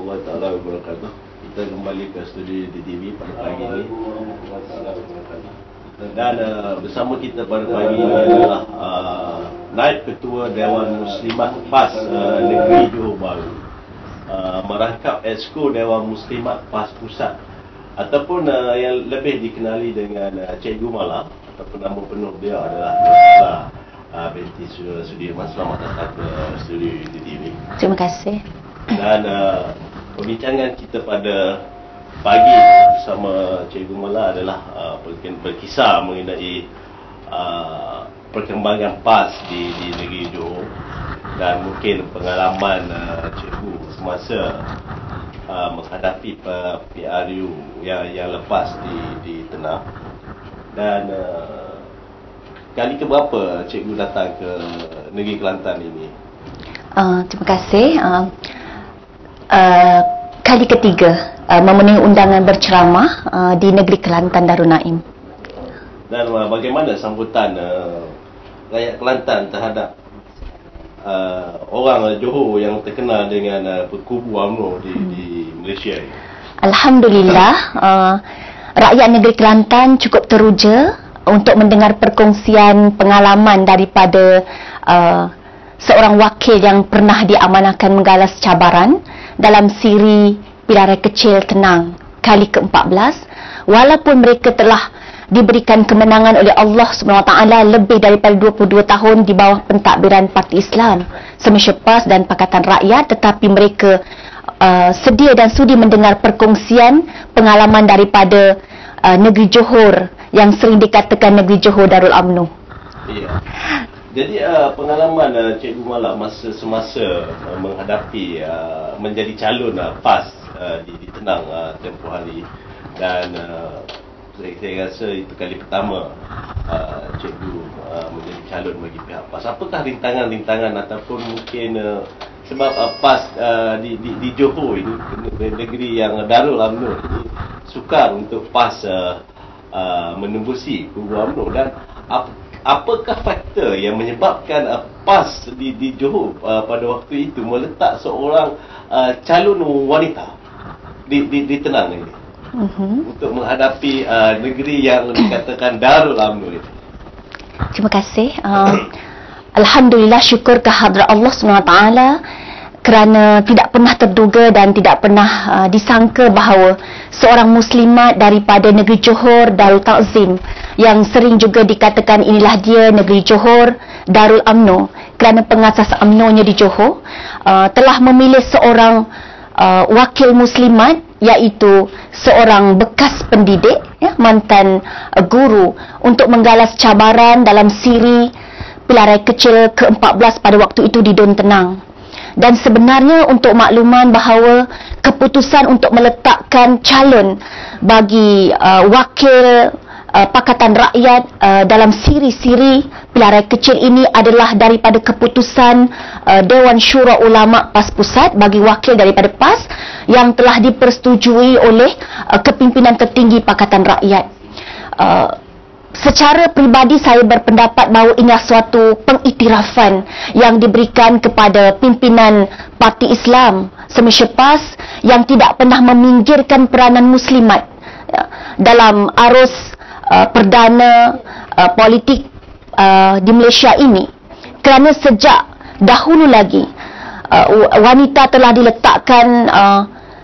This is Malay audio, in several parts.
warahmatullahi taala wabarakatuh. Kita kembali ke studio DTV pada pagi ini. Dan bersama kita pada pagi ini adalah Naib Ketua Dewan Muslimat PAS Negeri Johor Bahru, merangkap Exco Dewan Muslimat PAS Pusat, ataupun yang lebih dikenali dengan Cikgu Mala, ataupun nama penuh dia adalah binti Sudirman. Selamat datang ke studio DTV. Terima kasih. Dan perbincangan kita pada pagi bersama Cikgu Mala adalah berkisar mengenai perkembangan PAS di negeri Johor, dan mungkin pengalaman Cikgu semasa menghadapi PRU yang lepas di Ternang. Dan kali keberapa Cikgu datang ke negeri Kelantan ini? Terima kasih. Kali ketiga memenuhi undangan berceramah di negeri Kelantan Darul Naim. Dan bagaimana sambutan rakyat Kelantan terhadap orang Johor yang terkenal dengan kubu UMNO di Malaysia ini? Alhamdulillah, rakyat negeri Kelantan cukup teruja untuk mendengar perkongsian pengalaman daripada seorang wakil yang pernah diamanahkan menggalas cabaran dalam siri Pilihan Kecil Tenang kali ke-14, walaupun mereka telah diberikan kemenangan oleh Allah SWT lebih daripada 22 tahun di bawah pentadbiran Parti Islam, Semasa PAS dan Pakatan Rakyat, tetapi mereka sedia dan sudi mendengar perkongsian pengalaman daripada negeri Johor yang sering dikatakan negeri Johor Darul UMNO. Ya. Jadi pengalaman Cikgu Mala semasa menghadapi menjadi calon PAS di Ternang tempoh hari, dan saya rasa itu kali pertama Cikgu menjadi calon bagi pihak PAS. Apakah rintangan-rintangan ataupun mungkin sebab PAS di Johor ini, negeri yang Darul UMNO ini, sukar untuk PAS menembusi kubu UMNO, dan apakah faktor yang menyebabkan PAS di Johor pada waktu itu meletak seorang calon wanita di Ternang ini untuk menghadapi negeri yang dikatakan Darul UMNO ini? Terima kasih. Alhamdulillah, syukur kehadrat Allah SWT kerana tidak pernah terduga dan tidak pernah disangka bahawa seorang muslimat daripada negeri Johor, Darul Takzim, yang sering juga dikatakan inilah dia negeri Johor Darul UMNO kerana pengasas UMNO-nya di Johor, telah memilih seorang wakil muslimat, iaitu seorang bekas pendidik, mantan guru, untuk menggalas cabaran dalam siri Pilihan Kecil ke-14 pada waktu itu di Don Tenang. Dan sebenarnya untuk makluman bahawa keputusan untuk meletakkan calon bagi wakil Pakatan Rakyat dalam siri-siri Pilihan Kecil ini adalah daripada keputusan Dewan Syura Ulama PAS Pusat bagi wakil daripada PAS yang telah dipersetujui oleh kepimpinan tertinggi Pakatan Rakyat. Secara peribadi saya berpendapat bahawa inilah suatu pengiktirafan yang diberikan kepada pimpinan Parti Islam Semasa PAS yang tidak pernah meminggirkan peranan muslimat dalam arus perdana politik di Malaysia ini, kerana sejak dahulu lagi wanita telah diletakkan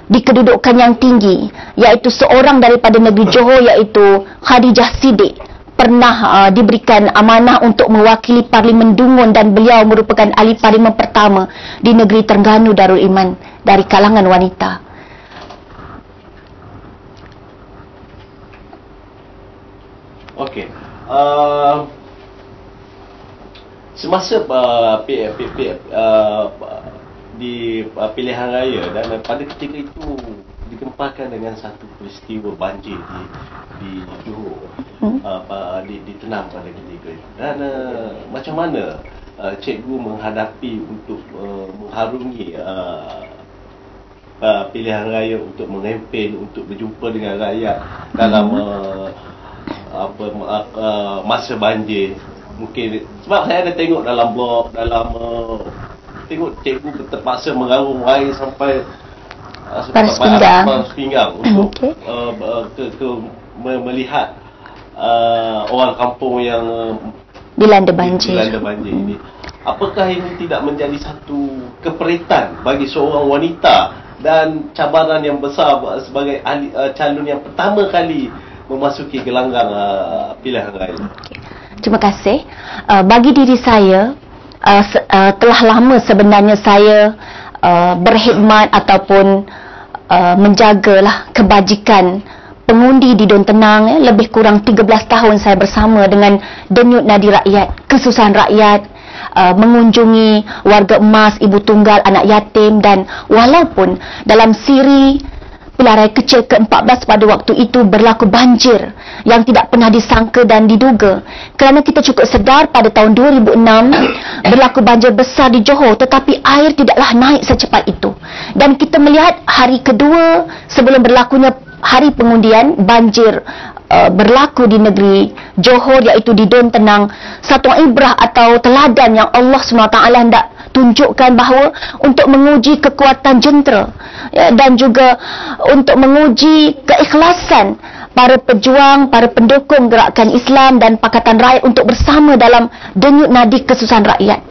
di kedudukan yang tinggi, iaitu seorang daripada negeri Johor, iaitu Khadijah Siddiq, pernah diberikan amanah untuk mewakili Parlimen Dungun, dan beliau merupakan ahli parlimen pertama di negeri Terengganu Darul Iman dari kalangan wanita. Okey. Semasa di pilihan raya, dan pada ketika itu digempakan dengan satu peristiwa banjir di Johor, di Ternang pada ketika itu. Dan macam mana Cikgu menghadapi untuk mengharungi pilihan raya, untuk mengempen, untuk berjumpa dengan rakyat dalam masa banjir? Mungkin sebab saya ada tengok dalam blog, tengok Cikgu terpaksa mengarung air sampai Paras Pinggang, untuk melihat orang kampung yang dilanda banjir ini. Apakah ini tidak menjadi satu keperitan bagi seorang wanita dan cabaran yang besar sebagai calon yang pertama kali memasuki gelanggang pilihan raya? Terima kasih. Bagi diri saya, telah lama sebenarnya saya berkhidmat ataupun menjagalah kebajikan pengundi di Don Tenang. Lebih kurang 13 tahun saya bersama dengan denyut nadi rakyat, kesusahan rakyat, mengunjungi warga emas, ibu tunggal, anak yatim, dan walaupun dalam siri pilihan raya kecil ke-14 pada waktu itu berlaku banjir yang tidak pernah disangka dan diduga, kerana kita cukup sedar pada tahun 2006 berlaku banjir besar di Johor, tetapi air tidaklah naik secepat itu. Dan kita melihat hari kedua sebelum berlakunya hari pengundian, banjir berlaku di negeri Johor, iaitu di Don Tenang. Satu ibrah atau teladan yang Allah SWT hendak tunjukkan bahawa untuk menguji kekuatan jentera, dan juga untuk menguji keikhlasan para pejuang, para pendukung gerakan Islam dan Pakatan Rakyat untuk bersama dalam denyut nadi kesusahan rakyat.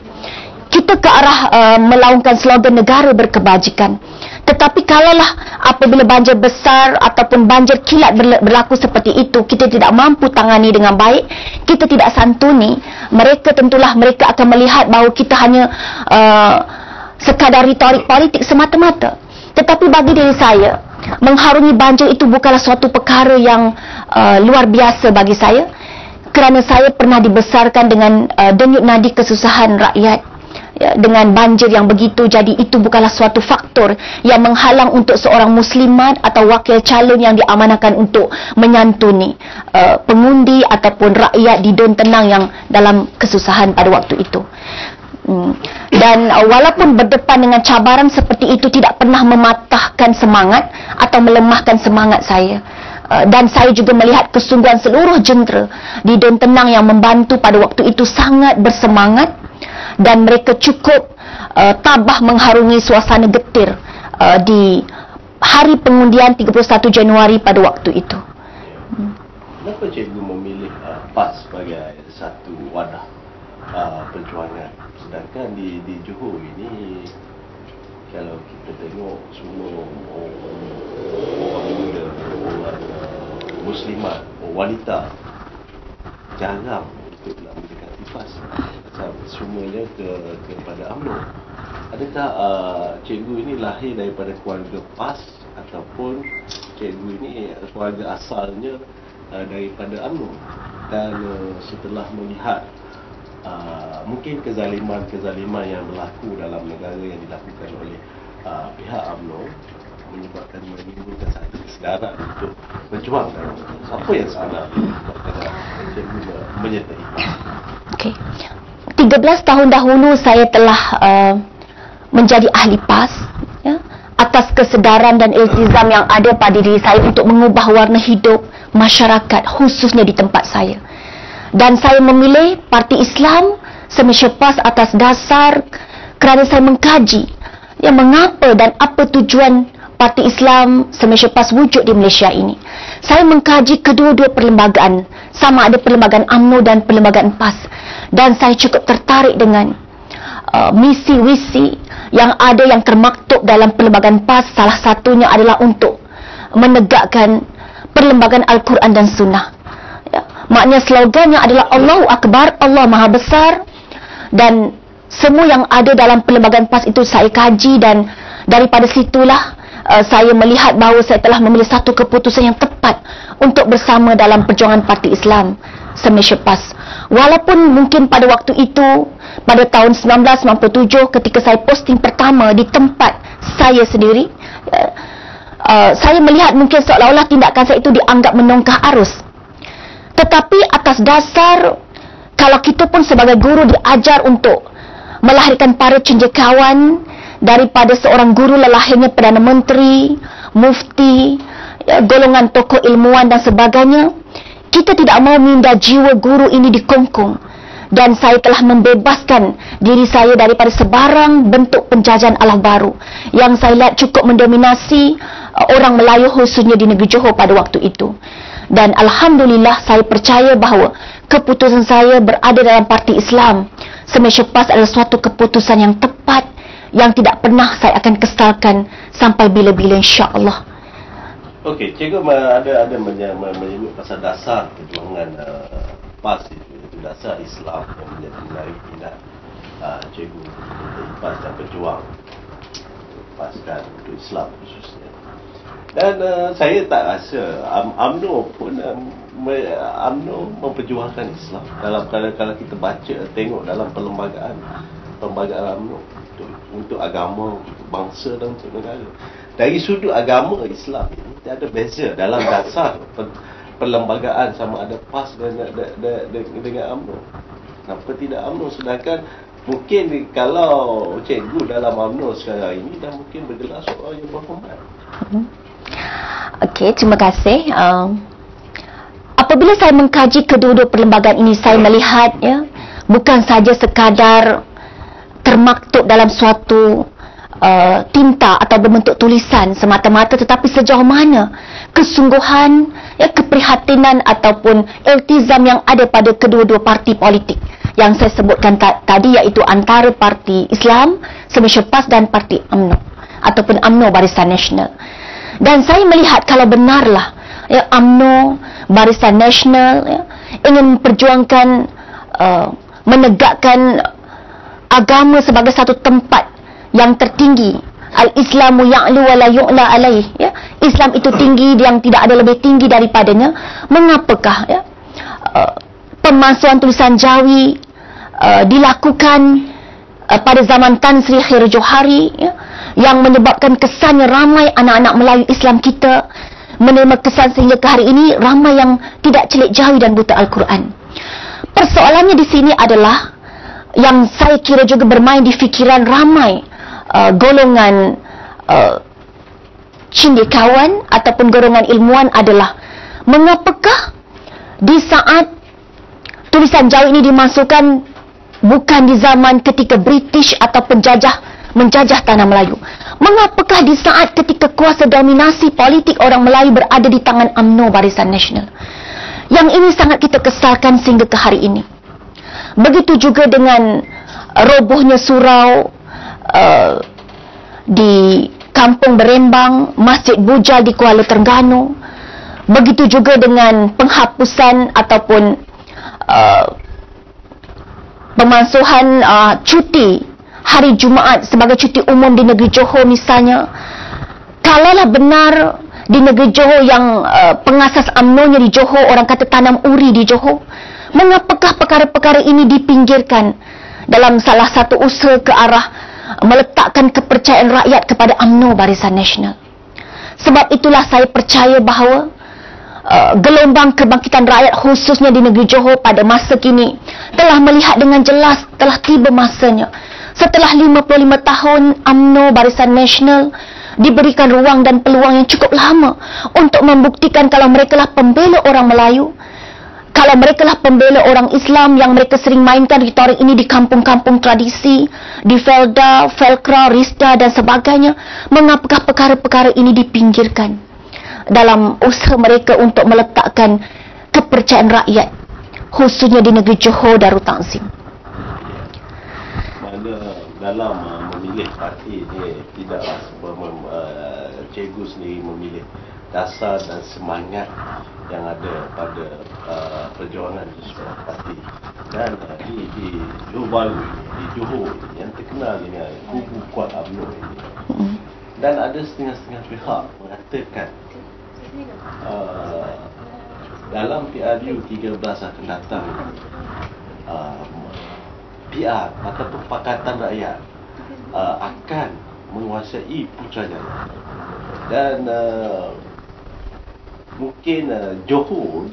Kita ke arah melaungkan slogan negara berkebajikan. Tetapi kalaulah apabila banjir besar ataupun banjir kilat berlaku seperti itu, kita tidak mampu tangani dengan baik, kita tidak santuni mereka, tentulah mereka akan melihat bahawa kita hanya sekadar retorik politik semata-mata. Tetapi bagi diri saya, mengharungi banjir itu bukanlah suatu perkara yang luar biasa bagi saya, kerana saya pernah dibesarkan dengan denyut nadi kesusahan rakyat, dengan banjir yang begitu. Jadi itu bukanlah suatu faktor yang menghalang untuk seorang muslimat atau wakil calon yang diamanahkan untuk menyantuni pengundi ataupun rakyat di Don Tenang yang dalam kesusahan pada waktu itu. Dan walaupun berdepan dengan cabaran seperti itu, tidak pernah mematahkan semangat atau melemahkan semangat saya. Dan saya juga melihat kesungguhan seluruh jentera di Don Tenang yang membantu pada waktu itu sangat bersemangat, dan mereka cukup tabah mengharungi suasana getir di hari pengundian 31 Januari pada waktu itu. Kenapa cikgu memilih PAS sebagai satu wadah perjuangan? Sedangkan di Johor ini, kalau kita tengok semua orang muda, orang muslimat, wanita jarang untuk nak mendekati PAS. Semuanya kepada UMNO. Adakah cikgu ini lahir daripada keluarga PAS ataupun cikgu ini keluarga asalnya daripada UMNO? Dan setelah melihat mungkin kezaliman yang berlaku dalam negara yang dilakukan oleh pihak UMNO, menyebabkan menimbulkan satu kesedaran untuk berjuang dalam apa yang sebenarnya cikgu menyertai. Okey. 13 tahun dahulu saya telah menjadi ahli PAS, atas kesedaran dan iltizam yang ada pada diri saya untuk mengubah warna hidup masyarakat, khususnya di tempat saya. Dan saya memilih Parti Islam Semalaysia PAS atas dasar kerana saya mengkaji mengapa dan apa tujuan Parti Islam Semalaysia PAS wujud di Malaysia ini. Saya mengkaji kedua-dua perlembagaan, sama ada perlembagaan UMNO dan perlembagaan PAS, dan saya cukup tertarik dengan misi-visi yang ada yang termaktub dalam perlembagaan PAS. Salah satunya adalah untuk menegakkan perlembagaan Al-Quran dan Sunnah. Maknanya slogannya adalah Allahu Akbar, Allah Maha Besar, dan semua yang ada dalam perlembagaan PAS itu saya kaji, dan daripada situlah saya melihat bahawa saya telah memilih satu keputusan yang tepat untuk bersama dalam perjuangan Parti Islam Semalaysia PAS. Walaupun mungkin pada waktu itu, pada tahun 1997 ketika saya posting pertama di tempat saya sendiri, saya melihat mungkin seolah-olah tindakan saya itu dianggap menongkah arus. Tetapi atas dasar kalau kita pun sebagai guru diajar untuk melahirkan para cendekiawan, daripada seorang guru lahirnya Perdana Menteri, mufti, golongan tokoh ilmuwan dan sebagainya. Kita tidak mahu minda jiwa guru ini dikongkong dan saya telah membebaskan diri saya daripada sebarang bentuk penjajahan ala baru yang saya lihat cukup mendominasi orang Melayu khususnya di negeri Johor pada waktu itu. Dan alhamdulillah saya percaya bahawa keputusan saya berada dalam parti Islam Semasa PAS adalah suatu keputusan yang tepat yang tidak pernah saya akan kesalkan sampai bila-bila, insya-Allah. Okey, cikgu ada menyebut pasal dasar perjuangan PAS itu dasar Islam yang menjadi menarik minat cikgu untuk PAS dan berjuang PAS dan untuk Islam khususnya. Dan saya tak rasa UMNO pun UMNO memperjuangkan Islam dalam kalau kita baca tengok dalam perlembagaan UMNO untuk agama, untuk bangsa dan untuk negara. Dari sudut agama Islam ini tiada beza dalam dasar perlembagaan sama ada PAS dengan UMNO. Kenapa tidak UMNO? Sedangkan mungkin kalau cikgu dalam UMNO sekarang ini dah mungkin bergelar seorang yang berhormat. Okey, terima kasih. Apabila saya mengkaji kedua-dua perlembagaan ini, saya melihat bukan saja sekadar termaktub dalam suatu tinta atau berbentuk tulisan semata-mata, tetapi sejauh mana kesungguhan, keprihatinan ataupun iltizam yang ada pada kedua-dua parti politik yang saya sebutkan tadi, iaitu antara Parti Islam Semasa PAS dan Parti UMNO ataupun UMNO Barisan Nasional. Dan saya melihat kalau benarlah UMNO Barisan Nasional ingin memperjuangkan menegakkan agama sebagai satu tempat yang tertinggi, al-Islamu ya'lu wa la yu'la alaih, Islam itu tinggi yang tidak ada lebih tinggi daripadanya. Mengapakah pemalsuan tulisan Jawi dilakukan pada zaman Tan Sri Khairul Johari, yang menyebabkan kesannya ramai anak-anak Melayu Islam kita menerima kesan sehingga ke hari ini ramai yang tidak celik Jawi dan buta Al-Quran. Persoalannya di sini adalah yang saya kira juga bermain di fikiran ramai golongan cendekiawan ataupun golongan ilmuwan adalah mengapakah di saat tulisan Jawi ini dimasukkan bukan di zaman ketika British ataupun menjajah tanah Melayu, mengapakah di saat ketika kuasa dominasi politik orang Melayu berada di tangan UMNO Barisan Nasional? Yang ini sangat kita kesalkan sehingga ke hari ini. Begitu juga dengan robohnya surau di Kampung Berembang, Masjid Bujal di Kuala Terengganu. Begitu juga dengan penghapusan ataupun pemansuhan cuti hari Jumaat sebagai cuti umum di negeri Johor misalnya. Kalaulah benar di negeri Johor yang pengasas UMNO-nya di Johor, orang kata tanam uri di Johor, mengapakah perkara-perkara ini dipinggirkan dalam salah satu usaha ke arah meletakkan kepercayaan rakyat kepada UMNO Barisan Nasional? Sebab itulah saya percaya bahawa gelombang kebangkitan rakyat khususnya di negeri Johor pada masa kini telah melihat dengan jelas telah tiba masanya. Setelah 55 tahun UMNO Barisan Nasional diberikan ruang dan peluang yang cukup lama untuk membuktikan kalau mereka lah pembela orang Melayu, kalau mereka lah pembela orang Islam yang mereka sering mainkan retorik ini di kampung-kampung tradisi, di Felda, Felkra, Risda dan sebagainya. Mengapakah perkara-perkara ini dipinggirkan dalam usaha mereka untuk meletakkan kepercayaan rakyat khususnya di negeri Johor Darul Takzim? Dalam memilih parti ini tidaklah cikgu sendiri memilih dasar dan semangat yang ada pada perjuangan sebuah parti. Dan di Johor Bahru ini, di Johor ini, yang terkenal dengan kubu kuat UMNO ini, dan ada setengah-setengah pihak mengatakan dalam PRU 13 akan datang PR ataupun Pakatan Rakyat akan menguasai Putrajaya. Dan mungkin Johor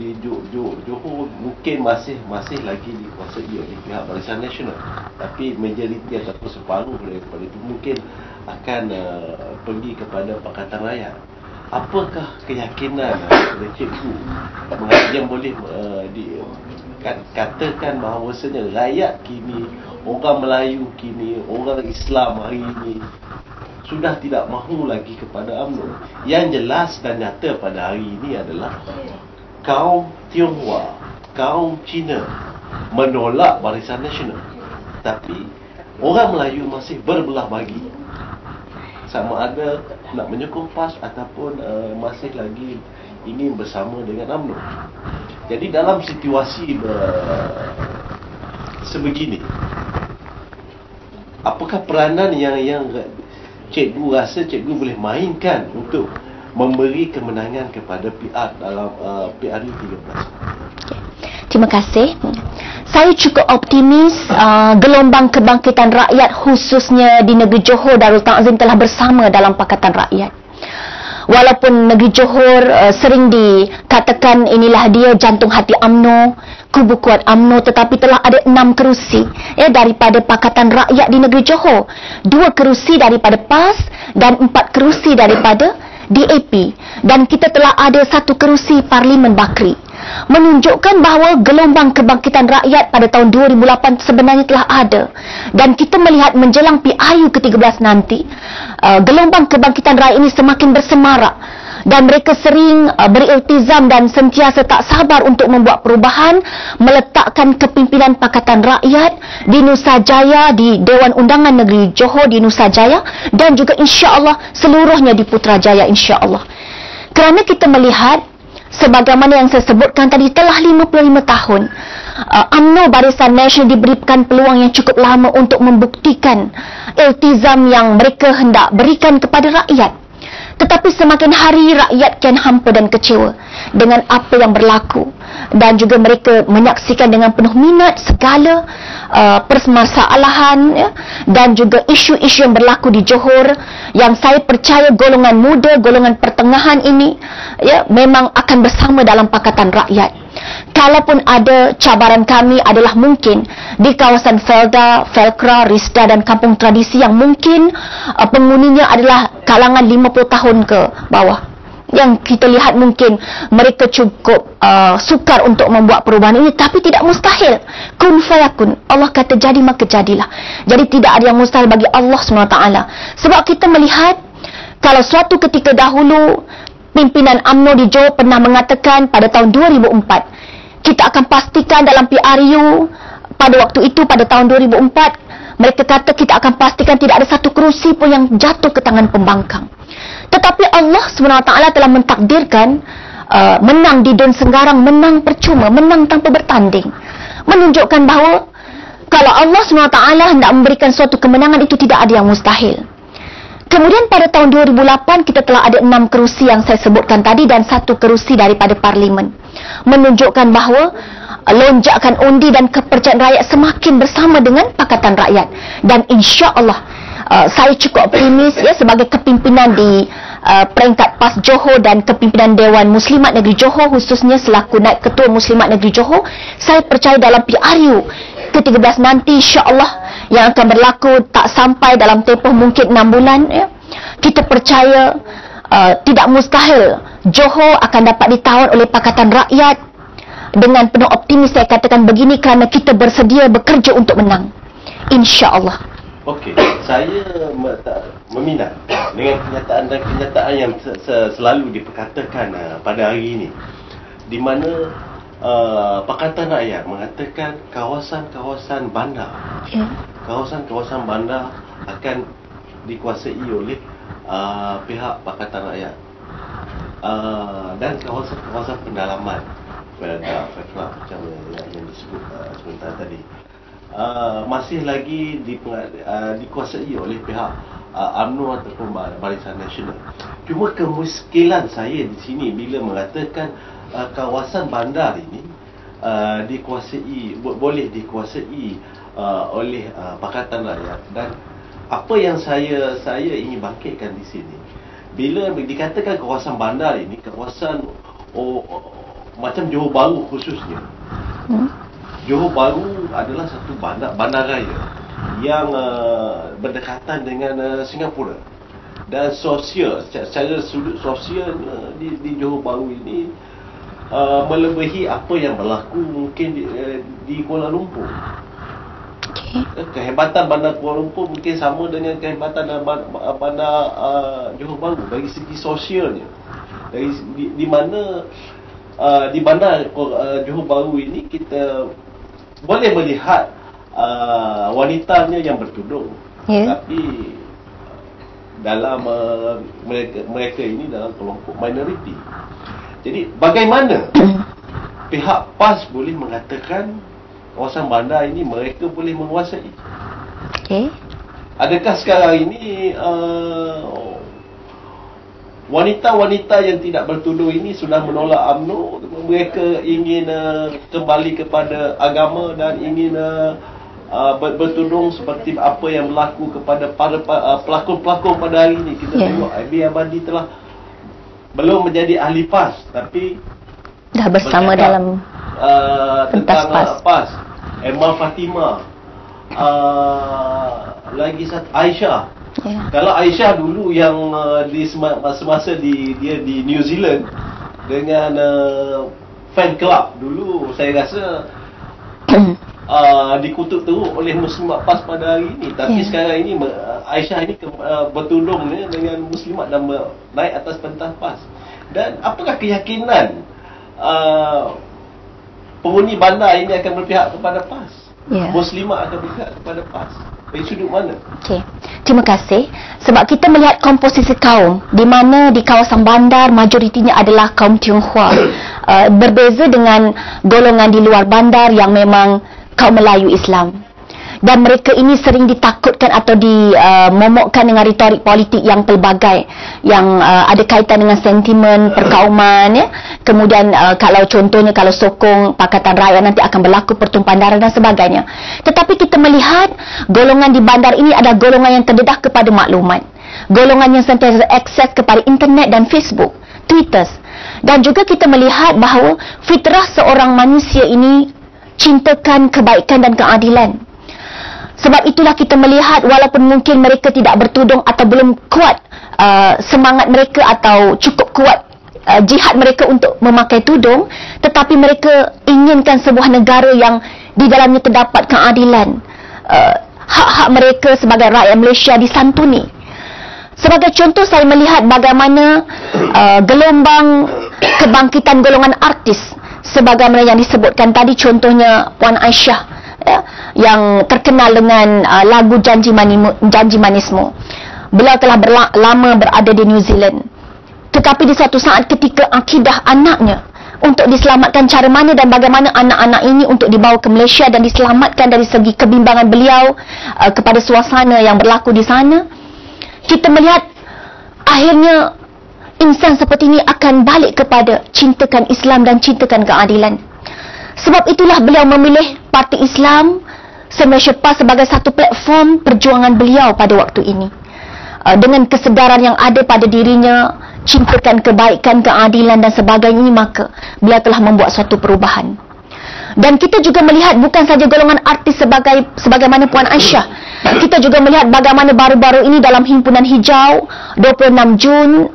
Johor mungkin masih lagi dikuasai oleh pihak Barisan Nasional, tapi majoriti ataupun separuh daripada itu mungkin akan pergi kepada Pakatan Rakyat. apakah keyakinan cikgu yang boleh katakan bahawasanya rakyat kini, orang Melayu kini, orang Islam hari ini sudah tidak mahu lagi kepada UMNO? Yang jelas dan nyata pada hari ini adalah kaum Tionghoa, kaum Cina menolak Barisan Nasional, tapi orang Melayu masih berbelah bagi sama ada nak menyokong PAS ataupun masih lagi ingin bersama dengan UMNO. Jadi dalam situasi sebegini, apakah peranan yang cikgu rasa cikgu boleh mainkan untuk memberi kemenangan kepada PR dalam PRU 13? Terima kasih. Saya cukup optimis gelombang kebangkitan rakyat khususnya di negeri Johor Darul Ta'zim telah bersama dalam Pakatan Rakyat. Walaupun negeri Johor sering dikatakan inilah dia jantung hati UMNO, kubu kuat UMNO, tetapi telah ada 6 kerusi daripada Pakatan Rakyat di negeri Johor, 2 kerusi daripada PAS dan 4 kerusi daripada DAP, dan kita telah ada 1 kerusi Parlimen Bakri, menunjukkan bahawa gelombang kebangkitan rakyat pada tahun 2008 sebenarnya telah ada. Dan kita melihat menjelang PRU ke-13 nanti, gelombang kebangkitan rakyat ini semakin bersemarak, dan mereka sering beriltizam dan sentiasa tak sabar untuk membuat perubahan, meletakkan kepimpinan Pakatan Rakyat di Nusajaya, di Dewan Undangan Negeri Johor di Nusajaya, dan juga insya-Allah seluruhnya di Putrajaya insya-Allah. Kerana kita melihat sebagaimana yang saya sebutkan tadi, telah 55 tahun UMNO Barisan Nasional diberikan peluang yang cukup lama untuk membuktikan iltizam yang mereka hendak berikan kepada rakyat. Tetapi semakin hari rakyat kian hampa dan kecewa dengan apa yang berlaku, dan juga mereka menyaksikan dengan penuh minat segala permasalahan dan juga isu-isu yang berlaku di Johor, yang saya percaya golongan muda, golongan pertengahan ini memang akan bersama dalam Pakatan Rakyat. Kalaupun ada cabaran kami adalah mungkin di kawasan Felda, Felkra, Risda dan kampung tradisi yang mungkin penghuninya adalah kalangan 50 tahun ke bawah. Yang kita lihat mungkin mereka cukup sukar untuk membuat perubahan ini, tapi tidak mustahil. Kun fayakun. Allah kata jadi maka jadilah. Jadi tidak ada yang mustahil bagi Allah SWT. Sebab kita melihat kalau suatu ketika dahulu pimpinan UMNO di Johor pernah mengatakan pada tahun 2004 kita akan pastikan dalam PRU, pada waktu itu pada tahun 2004 mereka kata kita akan pastikan tidak ada satu kerusi pun yang jatuh ke tangan pembangkang. Tetapi Allah SWT telah mentakdirkan menang di Dun Senggarang, menang percuma, menang tanpa bertanding, menunjukkan bahawa kalau Allah SWT hendak memberikan suatu kemenangan itu tidak ada yang mustahil. Kemudian pada tahun 2008 kita telah ada 6 kerusi yang saya sebutkan tadi dan 1 kerusi daripada Parlimen, menunjukkan bahawa lonjakan undi dan kepercayaan rakyat semakin bersama dengan Pakatan Rakyat. Dan insya-Allah saya cukup optimis sebagai kepimpinan di peringkat PAS Johor dan kepimpinan Dewan Muslimat Negeri Johor, khususnya selaku naib ketua Muslimat Negeri Johor, saya percaya dalam PRU ke-13 nanti insya-Allah yang akan berlaku tak sampai dalam tempoh mungkin 6 bulan, kita percaya tidak mustahil Johor akan dapat ditawan oleh Pakatan Rakyat. Dengan penuh optimis saya katakan begini kerana kita bersedia bekerja untuk menang insya-Allah. Okey, saya meminat dengan kenyataan yang selalu diperkatakan pada hari ini, di mana Pakatan Rakyat mengatakan kawasan-kawasan bandar, kawasan-kawasan bandar akan dikuasai oleh pihak Pakatan Rakyat, dan kawasan-kawasan pendalaman macam yang disebut sebentar tadi masih lagi dikuasai oleh pihak UMNO ataupun Barisan Nasional. Cuma kemuskilan saya di sini bila mengatakan kawasan bandar ini boleh dikuasai oleh Pakatan Rakyat, dan apa yang saya ingin bangkitkan di sini, bila dikatakan kawasan bandar ini kawasan macam Johor Bahru khususnya. Johor Bahru adalah satu bandaraya yang berdekatan dengan Singapura, dan sosial, secara sudut sosial di Johor Bahru ini melebihi apa yang berlaku mungkin di Kuala Lumpur. Kehebatan bandar Kuala Lumpur mungkin sama dengan kehebatan bandar Johor Bahru dari segi sosialnya. Di mana di bandar Johor Bahru ini kita boleh melihat wanitanya yang bertudung, tapi dalam mereka ini dalam kelompok minoriti. Jadi bagaimana pihak PAS boleh mengatakan kawasan bandar ini mereka boleh menguasai? Adakah sekarang ini wanita-wanita yang tidak bertudung ini sudah menolak UMNO, mereka ingin kembali kepada agama dan ingin bertudung seperti apa yang berlaku kepada para pelakon-pelakon pada hari ini? Kita tengok Abi Abadi telah belum menjadi ahli PAS, tapi dah bersama dalam pentas PAS. Emma Fatimah, lagi satu Aisyah. Kalau Aisyah dulu yang di semasa dia di New Zealand dengan fan club dulu, saya rasa dikutuk teruk oleh Muslimat PAS pada hari ini. Tapi sekarang ini Aisyah ini bertudung dengan Muslimat dan naik atas pentas PAS. Dan apakah keyakinan penghuni bandar ini akan berpihak kepada PAS? Muslimat akan berpihak kepada PAS? Dari sudut mana? Terima kasih. Sebab kita melihat komposisi kaum di mana di kawasan bandar majoritinya adalah kaum Tionghoa. Berbeza dengan golongan di luar bandar yang memang kaum Melayu Islam. Dan mereka ini sering ditakutkan atau dimomokkan dengan retorik politik yang pelbagai, yang ada kaitan dengan sentimen perkauman, kemudian kalau contohnya kalau sokong Pakatan Rakyat nanti akan berlaku pertumpahan darah dan sebagainya. Tetapi kita melihat golongan di bandar ini ada golongan yang terdedah kepada maklumat, golongan yang sentiasa akses kepada internet dan Facebook, Twitter. Dan juga kita melihat bahawa fitrah seorang manusia ini cintakan kebaikan dan keadilan. Sebab itulah kita melihat walaupun mungkin mereka tidak bertudung atau belum kuat semangat mereka atau cukup kuat jihad mereka untuk memakai tudung, tetapi mereka inginkan sebuah negara yang di dalamnya terdapat keadilan. Hak-hak mereka sebagai rakyat Malaysia disantuni. Sebagai contoh, saya melihat bagaimana gelombang kebangkitan golongan artis sebagaimana yang disebutkan tadi, contohnya Puan Aisyah yang terkenal dengan lagu Janji Manismu. Beliau telah lama berada di New Zealand, tetapi di satu saat ketika akidah anaknya untuk diselamatkan, cara mana dan bagaimana anak-anak ini untuk dibawa ke Malaysia dan diselamatkan dari segi kebimbangan beliau kepada suasana yang berlaku di sana, kita melihat akhirnya insan seperti ini akan balik kepada cintakan Islam dan cintakan keadilan. Sebab itulah beliau memilih Parti Islam Malaysia PAS sebagai satu platform perjuangan beliau pada waktu ini. Dengan kesedaran yang ada pada dirinya, cintakan kebaikan, keadilan dan sebagainya ini, maka beliau telah membuat suatu perubahan. Dan kita juga melihat bukan saja golongan artis sebagaimana Puan Aisyah. Kita juga melihat bagaimana baru-baru ini dalam Himpunan Hijau 26 Jun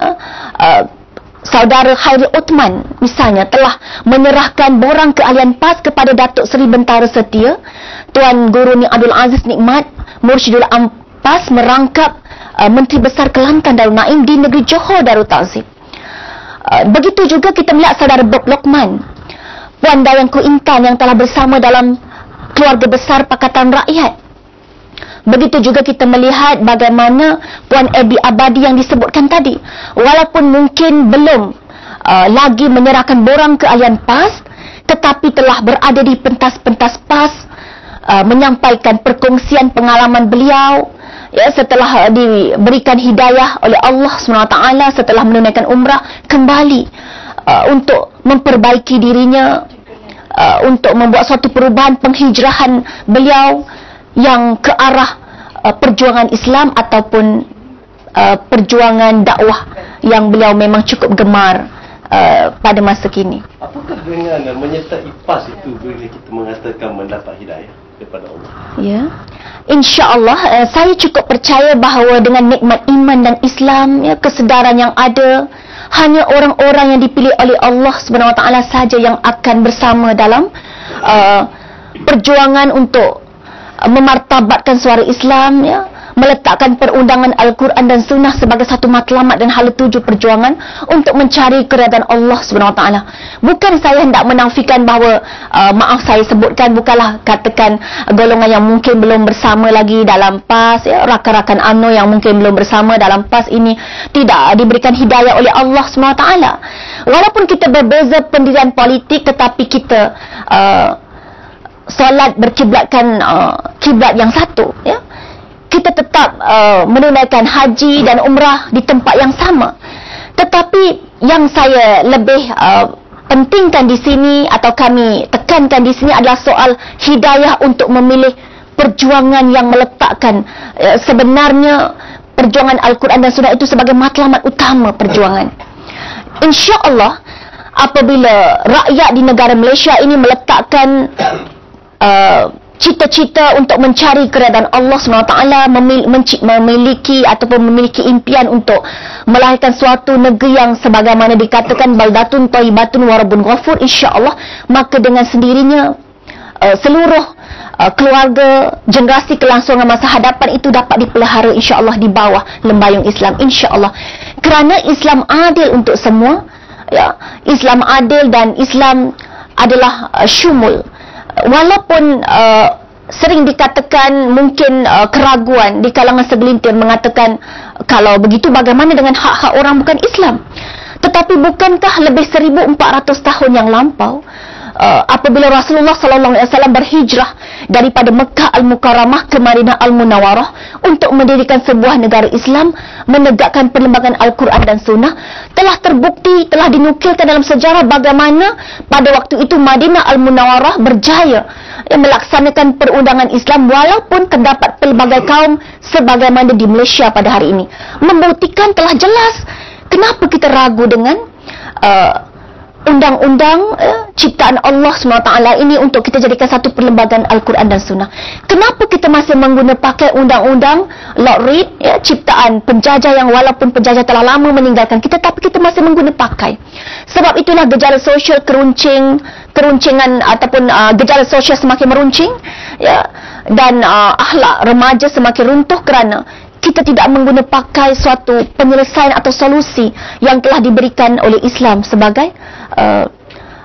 Saudara Khairil Uthman misalnya telah menyerahkan borang keahlian PAS kepada Datuk Seri Bentara Setia Tuan Guru Abdul Aziz Nikmat Mursyidul PAS merangkap Menteri Besar Kelantan Darul Naim di negeri Johor Darul Ta'zim. Begitu juga kita melihat Saudara Bob Lokman, Puan Dayangku Intan yang telah bersama dalam keluarga besar Pakatan Rakyat. Begitu juga kita melihat bagaimana Puan Abi Abadi yang disebutkan tadi, walaupun mungkin belum lagi menyerahkan borang keahlian PAS, tetapi telah berada di pentas-pentas PAS, menyampaikan perkongsian pengalaman beliau setelah diberikan hidayah oleh Allah SWT, setelah menunaikan umrah kembali untuk memperbaiki dirinya, untuk membuat suatu perubahan penghijrahan beliau yang ke arah perjuangan Islam ataupun perjuangan dakwah yang beliau memang cukup gemar pada masa kini. Apakah dengan menyertai PAS itu boleh kita mengatakan mendapat hidayah? daripada Allah. Ya. InsyaAllah saya cukup percaya bahawa dengan nikmat iman dan Islam, ya, kesedaran yang ada, hanya orang-orang yang dipilih oleh Allah SWT saja yang akan bersama dalam perjuangan untuk memartabatkan suara Islam, ya, meletakkan perundangan Al-Quran dan Sunnah sebagai satu matlamat dan hala tuju perjuangan untuk mencari keredaan Allah SWT. Bukan saya hendak menafikan bahawa maaf saya sebutkan, bukanlah katakan golongan yang mungkin belum bersama lagi dalam PAS, ya, rakan-rakan UMNO yang mungkin belum bersama dalam PAS ini tidak diberikan hidayah oleh Allah SWT. Walaupun kita berbeza pendirian politik, tetapi kita solat berkiblatkan kiblat yang satu, ya. Kita tetap menunaikan haji dan umrah di tempat yang sama. Tetapi yang saya lebih pentingkan di sini atau kami tekankan di sini adalah soal hidayah untuk memilih perjuangan yang meletakkan sebenarnya perjuangan Al-Quran dan Sunnah itu sebagai matlamat utama perjuangan. InsyaAllah apabila rakyat di negara Malaysia ini meletakkan cita-cita untuk mencari keredaan Allah SWT, memiliki ataupun memiliki impian untuk melahirkan suatu negeri yang sebagaimana dikatakan baldatun thayyibatun wa rabbun ghafur, insya-Allah, maka dengan sendirinya seluruh keluarga, generasi kelangsungan masa hadapan itu dapat dipelihara insya-Allah di bawah lembayung Islam, insya-Allah. Kerana Islam adil untuk semua, ya, Islam adil dan Islam adalah syumul. Walaupun sering dikatakan mungkin keraguan di kalangan segelintir mengatakan kalau begitu bagaimana dengan hak-hak orang bukan Islam. Tetapi bukankah lebih 1400 tahun yang lampau apabila Rasulullah SAW berhijrah daripada Mekah Al-Mukarramah ke Madinah Al-Munawwarah untuk mendirikan sebuah negara Islam, menegakkan perlembagaan Al-Quran dan Sunnah, telah terbukti, telah dinukilkan dalam sejarah bagaimana pada waktu itu Madinah Al-Munawwarah berjaya melaksanakan perundangan Islam walaupun terdapat pelbagai kaum sebagaimana di Malaysia pada hari ini. Membuktikan telah jelas kenapa kita ragu dengan undang-undang ciptaan Allah SWT ini untuk kita jadikan satu perlembagaan Al-Quran dan Sunnah. Kenapa kita masih pakai undang-undang Lord Reed, ya, ciptaan penjajah yang walaupun penjajah telah lama meninggalkan kita, tapi kita masih pakai. Sebab itulah gejala sosial keruncingan ataupun gejala sosial semakin meruncing, ya, dan akhlak remaja semakin runtuh kerana kita tidak pakai suatu penyelesaian atau solusi yang telah diberikan oleh Islam sebagai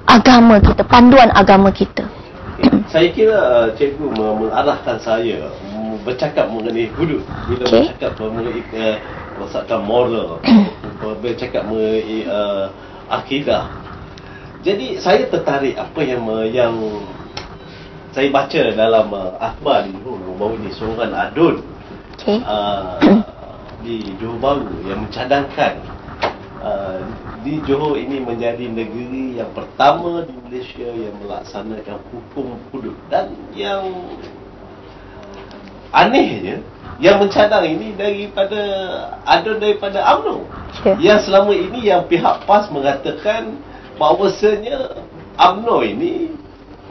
agama kita, panduan agama kita. Saya kira cikgu mengarahkan saya bercakap mengenai hudud. Bila bercakap mengenai masakan moral, bercakap mengenai akidah. Jadi saya tertarik apa yang saya baca dalam akhbar di dulu bahawa ini seorang adun di Johor Bahru yang mencadangkan di Johor ini menjadi negeri yang pertama di Malaysia yang melaksanakan hukum hudud. Dan yang anehnya, yang mencadang ini daripada UMNO, yang selama ini yang pihak PAS mengatakan bahawasanya UMNO ini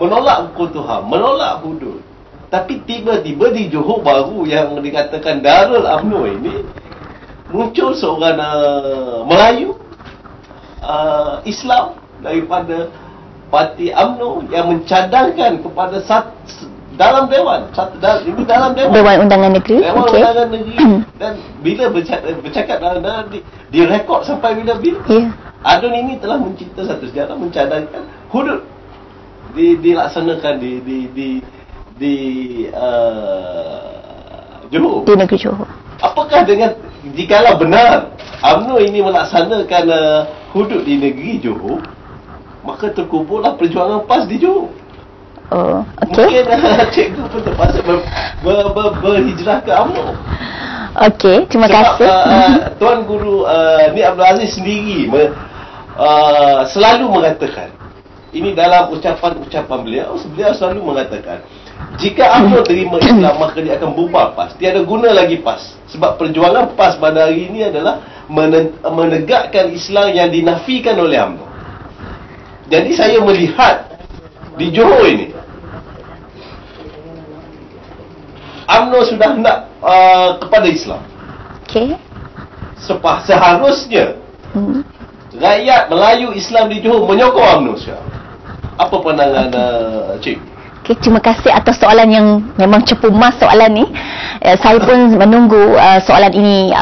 menolak hukum Tuhan, menolak hudud. Tapi tiba-tiba di Johor Bahru yang dikatakan Darul UMNO ini muncul seorang Melayu Islam daripada parti UMNO yang mencadangkan kepada dalam dewan, ini dalam Dewan Undangan Negeri. Dewan Undangan Negeri. Dan bila bercakap dalam direkod sampai bila-bila. Adun ini telah mencipta satu sejarah mencadangkan hudud dilaksanakan di Johor. Di negeri Johor. Apakah jikalau benar UMNO ini melaksanakan hudud di negeri Johor, maka terkuburlah perjuangan PAS di Johor. Mungkin cikgu pun terpaksa berhijrah ke UMNO. Terima kasih. Tuan Guru Ni Abdul Aziz sendiri selalu mengatakan, ini dalam ucapan beliau selalu mengatakan, jika UMNO terima Islam maka dia akan bubar PAS. Tiada guna lagi PAS. Sebab perjuangan PAS pada hari ini adalah menegakkan Islam yang dinafikan oleh UMNO. Jadi saya melihat di Johor ini UMNO sudah nak kepada Islam. Okey. Seharusnya rakyat Melayu Islam di Johor menyokong UMNO sekarang. Apa pandangan Cik? Okay, terima kasih atas soalan yang memang cepu mas soalan ni. Saya pun menunggu soalan ini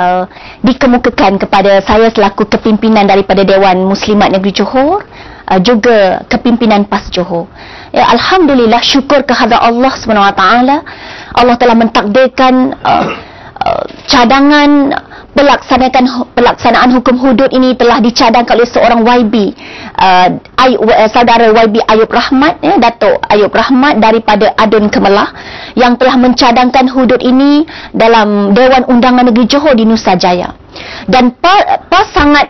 dikemukakan kepada saya selaku kepimpinan daripada Dewan Muslimat Negeri Johor, juga kepimpinan PAS Johor. Ya, Alhamdulillah, syukur kehadrat Allah SWT. Allah telah mentakdirkan cadangan pelaksanaan hukum hudud ini telah dicadangkan oleh seorang YB, saudara YB Ayub Rahmat, Datuk Ayub Rahmat daripada Adun Kemelah, yang telah mencadangkan hudud ini dalam Dewan Undangan Negeri Johor di Nusajaya. Dan PAS sangat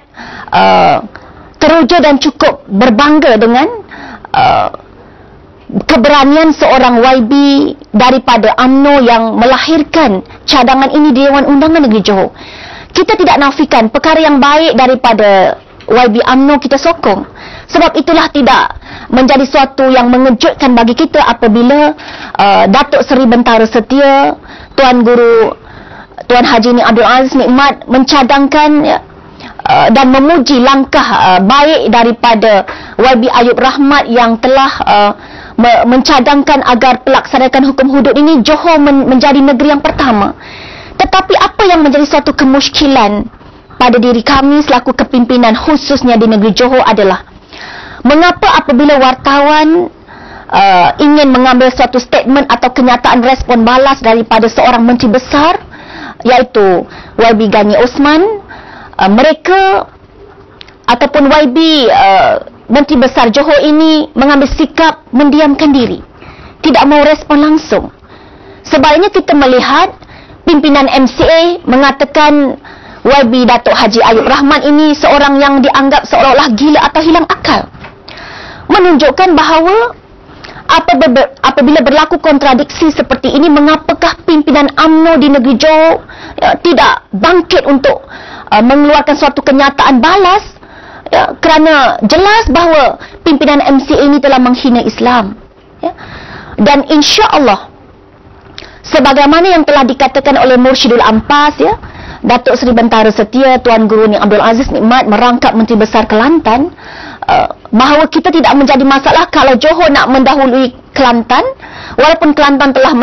teruja dan cukup berbangga dengan keberanian seorang YB daripada UMNO yang melahirkan cadangan ini di Dewan Undangan Negeri Johor. Kita tidak nafikan perkara yang baik daripada YB UMNO, kita sokong. Sebab itulah tidak menjadi suatu yang mengejutkan bagi kita apabila Datuk Seri Bentara Setia, Tuan Guru Tuan Haji Abdul Aziz Nikmat mencadangkan dan memuji langkah baik daripada YB Ayub Rahmat yang telah mencadangkan agar pelaksanaan hukum hudud ini Johor menjadi negeri yang pertama. Tetapi apa yang menjadi suatu kemusykilan pada diri kami selaku kepimpinan khususnya di negeri Johor adalah mengapa apabila wartawan ingin mengambil suatu statement atau kenyataan respon balas daripada seorang menteri besar iaitu YB Gani Osman, mereka ataupun YB Menteri Besar Johor ini mengambil sikap mendiamkan diri, tidak mau respon langsung. Sebaliknya kita melihat pimpinan MCA mengatakan YB Datuk Haji Ayub Rahman ini seorang yang dianggap seolah-olah gila atau hilang akal, menunjukkan bahawa apabila berlaku kontradiksi seperti ini, mengapakah pimpinan UMNO di negeri Johor tidak bangkit untuk mengeluarkan suatu kenyataan balas, kerana jelas bahawa pimpinan MCA ini telah menghina Islam. Dan insya-Allah sebagaimana yang telah dikatakan oleh Mursyidul Ampas, Datuk Seri Bentara Setia, Tuan Guru Abdul Aziz Nikmat merangkap Menteri Besar Kelantan, bahawa kita tidak menjadi masalah kalau Johor nak mendahului Kelantan, walaupun Kelantan telah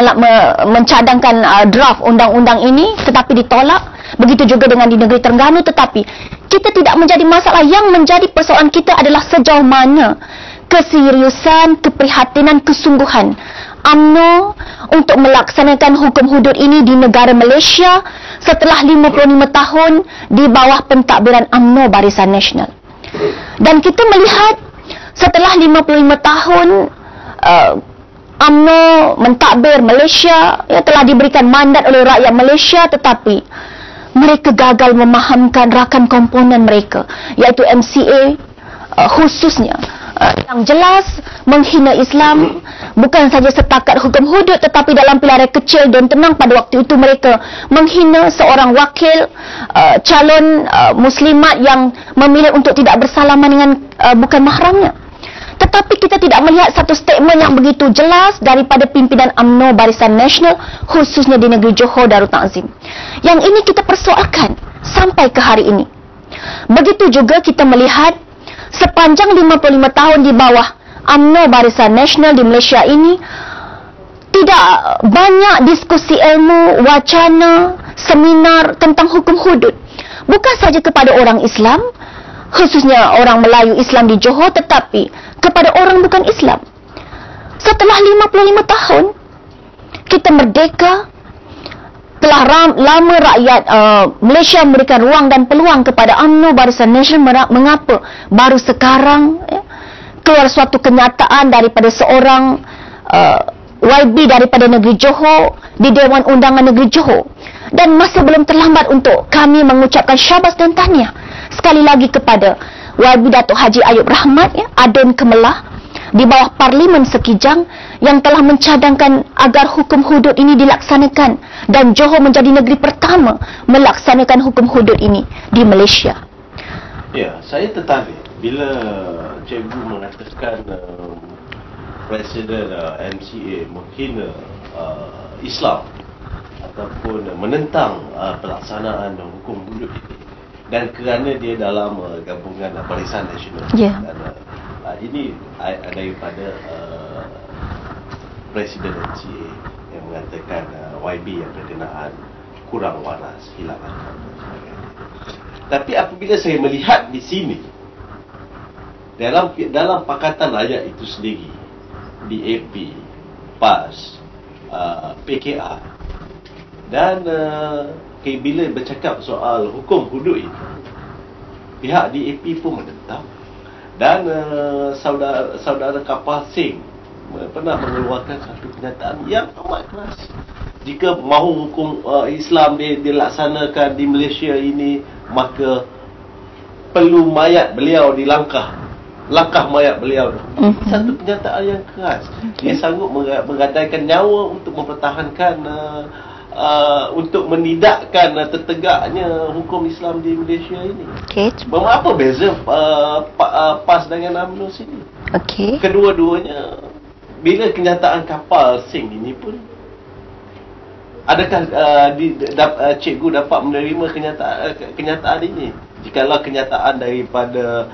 mencadangkan draft undang-undang ini tetapi ditolak. Begitu juga dengan di negeri Terengganu, tetapi kita tidak menjadi masalah. Yang menjadi persoalan kita adalah sejauh mana keseriusan, keprihatinan, kesungguhan UMNO untuk melaksanakan hukum hudud ini di negara Malaysia setelah 55 tahun di bawah pentadbiran UMNO Barisan Nasional. Dan kita melihat setelah 55 tahun UMNO mentadbir Malaysia, telah diberikan mandat oleh rakyat Malaysia, tetapi mereka gagal memahamkan rakan komponen mereka, iaitu MCA khususnya, yang jelas menghina Islam, bukan saja setakat hukum hudud tetapi dalam pilihan kecil dan tenang pada waktu itu mereka menghina seorang wakil calon muslimat yang memilih untuk tidak bersalaman dengan bukan mahramnya. Tetapi kita tidak melihat satu statement yang begitu jelas daripada pimpinan UMNO Barisan Nasional khususnya di negeri Johor Darul Ta'zim. Yang ini kita persoalkan sampai ke hari ini. Begitu juga kita melihat sepanjang 55 tahun di bawah UMNO Barisan Nasional di Malaysia ini, tidak banyak diskusi ilmu, wacana, seminar tentang hukum hudud. Bukan saja kepada orang Islam, khususnya orang Melayu Islam di Johor, tetapi kepada orang bukan Islam. Setelah 55 tahun kita merdeka, telah lama rakyat Malaysia memberikan ruang dan peluang kepada UMNO Barisan Nasional. Mengapa baru sekarang keluar suatu kenyataan daripada seorang YB daripada negeri Johor di Dewan Undangan Negeri Johor? Dan masih belum terlambat untuk kami mengucapkan syabas dan tahniah sekali lagi kepada YB Datuk Haji Ayub Rahmat, Adun Kemelah, di bawah Parlimen Sekijang, yang telah mencadangkan agar hukum hudud ini dilaksanakan dan Johor menjadi negeri pertama melaksanakan hukum hudud ini di Malaysia. Ya, saya tertarik bila cikgu mengatakan Presiden MCA menghina Islam. ataupun menentang pelaksanaan hukum hudud ini, dan kerana dia dalam gabungan Barisan Nasional. Dan ini daripada Presiden MCA yang mengatakan YB yang berkenaan kurang waras, hilang akal dan sebagainya. Tapi apabila saya melihat di sini, dalam Pakatan Rakyat itu sendiri, DAP, PAS, PKR, dan bila bercakap soal hukum hudud itu, pihak DAP pun menentang, dan saudara Kapal Singh pernah mengeluarkan satu kenyataan yang amat keras. Jika mahu hukum Islam dilaksanakan di Malaysia ini, maka perlu mayat beliau dilangkah mayat beliau. Satu kenyataan yang keras. Dia sanggup menggadaikan nyawa untuk mempertahankan untuk menidakkan tertegaknya hukum Islam di Malaysia ini. Apa beza PAS dengan UMNO sini? Kedua-duanya, bila kenyataan Kapal Singh ini pun, adakah cikgu dapat menerima kenyataan ini? Jikalau kenyataan daripada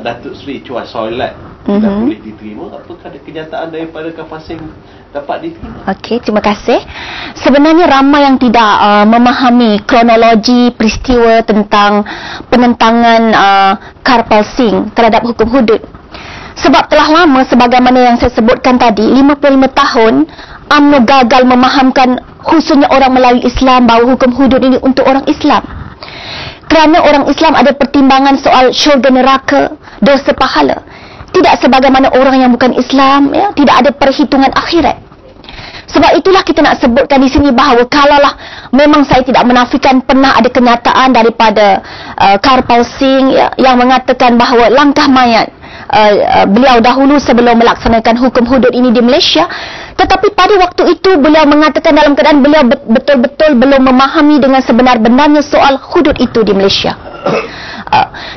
Datuk Seri Chua Soilat tidak boleh diterima, apakah ada kenyataan daripada Kapal Singh dapat diterima? Terima kasih. Sebenarnya ramai yang tidak memahami kronologi peristiwa tentang penentangan Kapal Singh terhadap hukum hudud. Sebab telah lama, sebagaimana yang saya sebutkan tadi, 55 tahun UMNO gagal memahamkan khususnya orang Melayu Islam bahawa hukum hudud ini untuk orang Islam. Kerana orang Islam ada pertimbangan soal syurga neraka, dosa pahala. Tidak sebagaimana orang yang bukan Islam, tidak ada perhitungan akhirat. Sebab itulah kita nak sebutkan di sini bahawa kalaulah memang saya tidak menafikan pernah ada kenyataan daripada Kapal Singh yang mengatakan bahawa langkah mayat beliau dahulu sebelum melaksanakan hukum hudud ini di Malaysia, tetapi pada waktu itu beliau mengatakan dalam keadaan beliau betul-betul belum memahami dengan sebenar-benarnya soal hudud itu di Malaysia.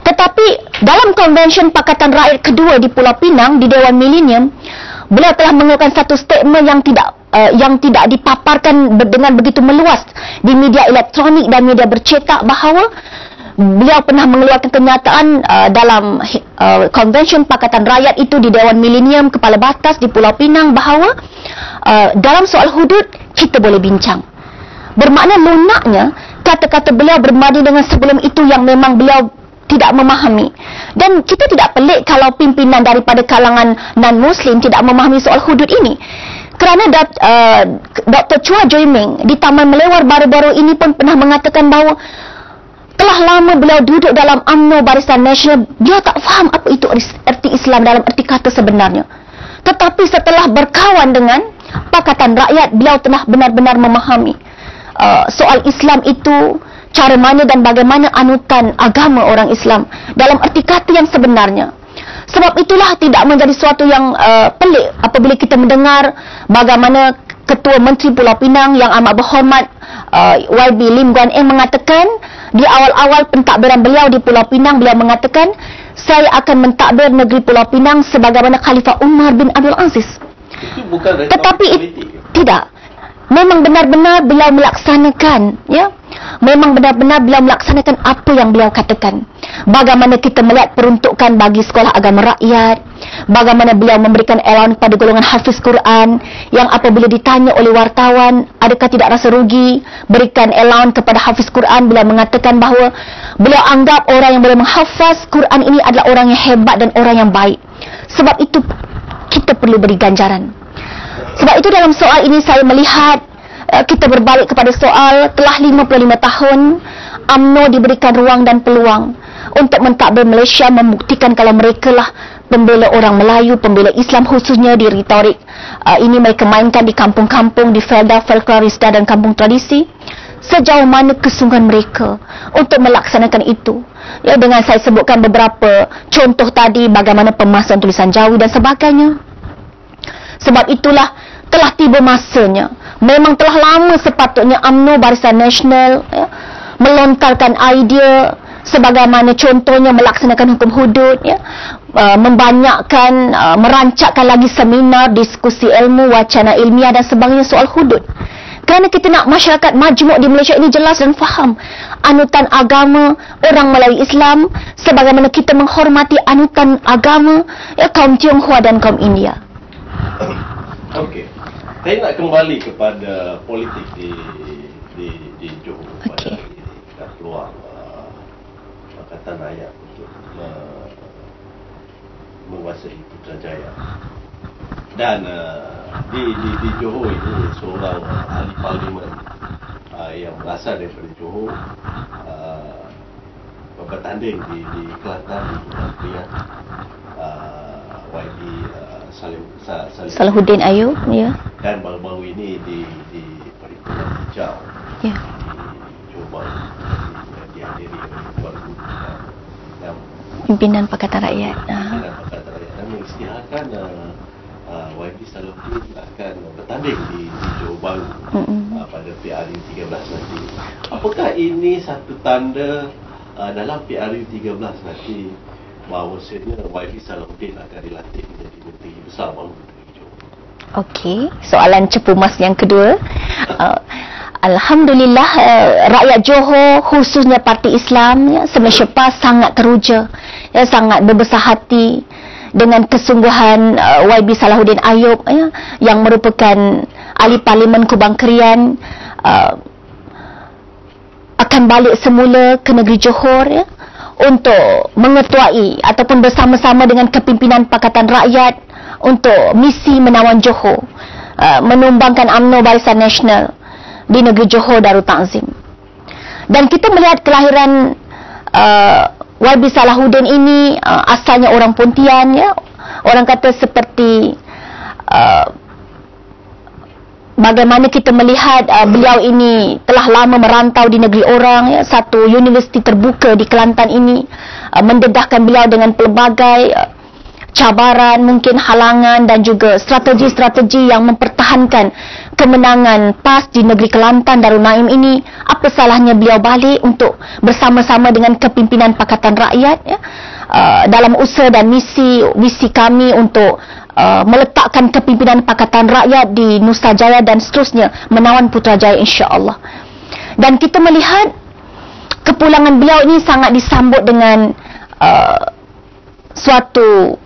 Tetapi dalam Konvensyen Pakatan Rakyat kedua di Pulau Pinang di Dewan Milenium, beliau telah mengeluarkan satu statement yang tidak dipaparkan dengan begitu meluas di media elektronik dan media bercetak, bahawa beliau pernah mengeluarkan kenyataan dalam Konvensyen Pakatan Rakyat itu di Dewan Milenium Kepala Batas di Pulau Pinang bahawa dalam soal hudud kita boleh bincang. Bermakna lunaknya kata-kata beliau berbanding dengan sebelum itu yang memang beliau tidak memahami. Dan kita tidak pelik kalau pimpinan daripada kalangan non-Muslim tidak memahami soal hudud ini. Kerana Dr. Chua Joy Ming di Taman Melewar baru-baru ini pun pernah mengatakan bahawa telah lama beliau duduk dalam UMNO Barisan Nasional, beliau tak faham apa itu erti Islam dalam erti kata sebenarnya. Tetapi setelah berkawan dengan Pakatan Rakyat, beliau telah benar-benar memahami soal Islam itu, cara mana dan bagaimana anutan agama orang Islam dalam erti kata yang sebenarnya. Sebab itulah tidak menjadi suatu yang pelik apabila kita mendengar bagaimana Ketua Menteri Pulau Pinang yang amat berhormat YB Lim Guan Eng mengatakan di awal-awal pentadbiran beliau di Pulau Pinang, beliau mengatakan, saya akan mentadbir negeri Pulau Pinang sebagaimana Khalifah Umar bin Abdul Aziz. Itu bukan tetapi tidak. Memang benar-benar beliau melaksanakan, memang benar-benar beliau melaksanakan apa yang beliau katakan. Bagaimana kita melihat peruntukan bagi sekolah agama rakyat, bagaimana beliau memberikan allowance kepada golongan hafiz Quran yang apabila ditanya oleh wartawan adakah tidak rasa rugi berikan allowance kepada hafiz Quran, beliau mengatakan bahawa beliau anggap orang yang boleh menghafaz Quran ini adalah orang yang hebat dan orang yang baik. Sebab itu kita perlu beri ganjaran. Sebab itu dalam soal ini saya melihat kita berbalik kepada soal telah 55 tahun UMNO diberikan ruang dan peluang untuk mentadbir Malaysia, membuktikan kalau mereka lah pembela orang Melayu, pembela Islam khususnya di retorik ini mereka mainkan di kampung-kampung, di Felda, Folklorista dan kampung tradisi. Sejauh mana kesungguhan mereka untuk melaksanakan itu. Dengan saya sebutkan beberapa contoh tadi, bagaimana pemasan tulisan Jawi dan sebagainya. Sebab itulah telah tiba masanya. Memang telah lama sepatutnya UMNO Barisan Nasional melontarkan idea sebagaimana contohnya melaksanakan hukum hudud, ya, membanyakkan, merancangkan lagi seminar, diskusi ilmu, wacana ilmiah dan sebagainya soal hudud. Kerana kita nak masyarakat majmuk di Malaysia ini jelas dan faham anutan agama orang Melayu Islam sebagaimana kita menghormati anutan agama, ya, kaum Tionghoa dan kaum India. Okey. Saya nak kembali kepada politik di Johor. Okey. Pada peluang Pakatan Rakyat untuk menguasai Putrajaya. Dan di Johor ini seorang ahli parlimen yang berasal daripada Johor bertanding di Kelantan di Kementerian YB Salahuddin Ayub, ya. Dan baru-baru ini di Parlimen Hijau, Ya. di Johor Bahru dihadiri oleh Tuan Guru dan Pimpinan Pakatan Rakyat. Pimpinan Pakatan Rakyat dan mengisytiharkan YB Salahuddin akan bertanding di Johor Bahru pada PRU 13 nanti. Apakah ini satu tanda dalam PRU 13 nanti bahawasanya YB Salahuddin akan dilantik menjadi Menteri Besar baru di Johor? Okey, soalan cepu mas yang kedua. Alhamdulillah, rakyat Johor khususnya Parti Islam, ya, Semalaysia PAS sangat teruja, ya, sangat berbesar hati dengan kesungguhan YB Salahuddin Ayub, ya, yang merupakan ahli parlimen Kubang Krian, akan balik semula ke negeri Johor, ya, untuk mengetuai ataupun bersama-sama dengan kepimpinan Pakatan Rakyat untuk misi menawan Johor, menumbangkan UMNO Barisan Nasional di negeri Johor Darul Ta'zim. Dan kita melihat kelahiran YB Salahuddin ini asalnya orang Pontian, ya. Orang kata seperti bagaimana kita melihat beliau ini telah lama merantau di negeri orang, ya. Satu universiti terbuka di Kelantan ini mendedahkan beliau dengan pelbagai cabaran, mungkin halangan dan juga strategi-strategi yang mempertahankan kemenangan PAS di negeri Kelantan Darul Naim ini. Apa salahnya beliau balik untuk bersama-sama dengan kepimpinan Pakatan Rakyat, ya, dalam usaha dan misi kami untuk meletakkan kepimpinan Pakatan Rakyat di Nusa Jaya dan seterusnya menawan Putrajaya insya-Allah. Dan kita melihat kepulangan beliau ini sangat disambut dengan suatu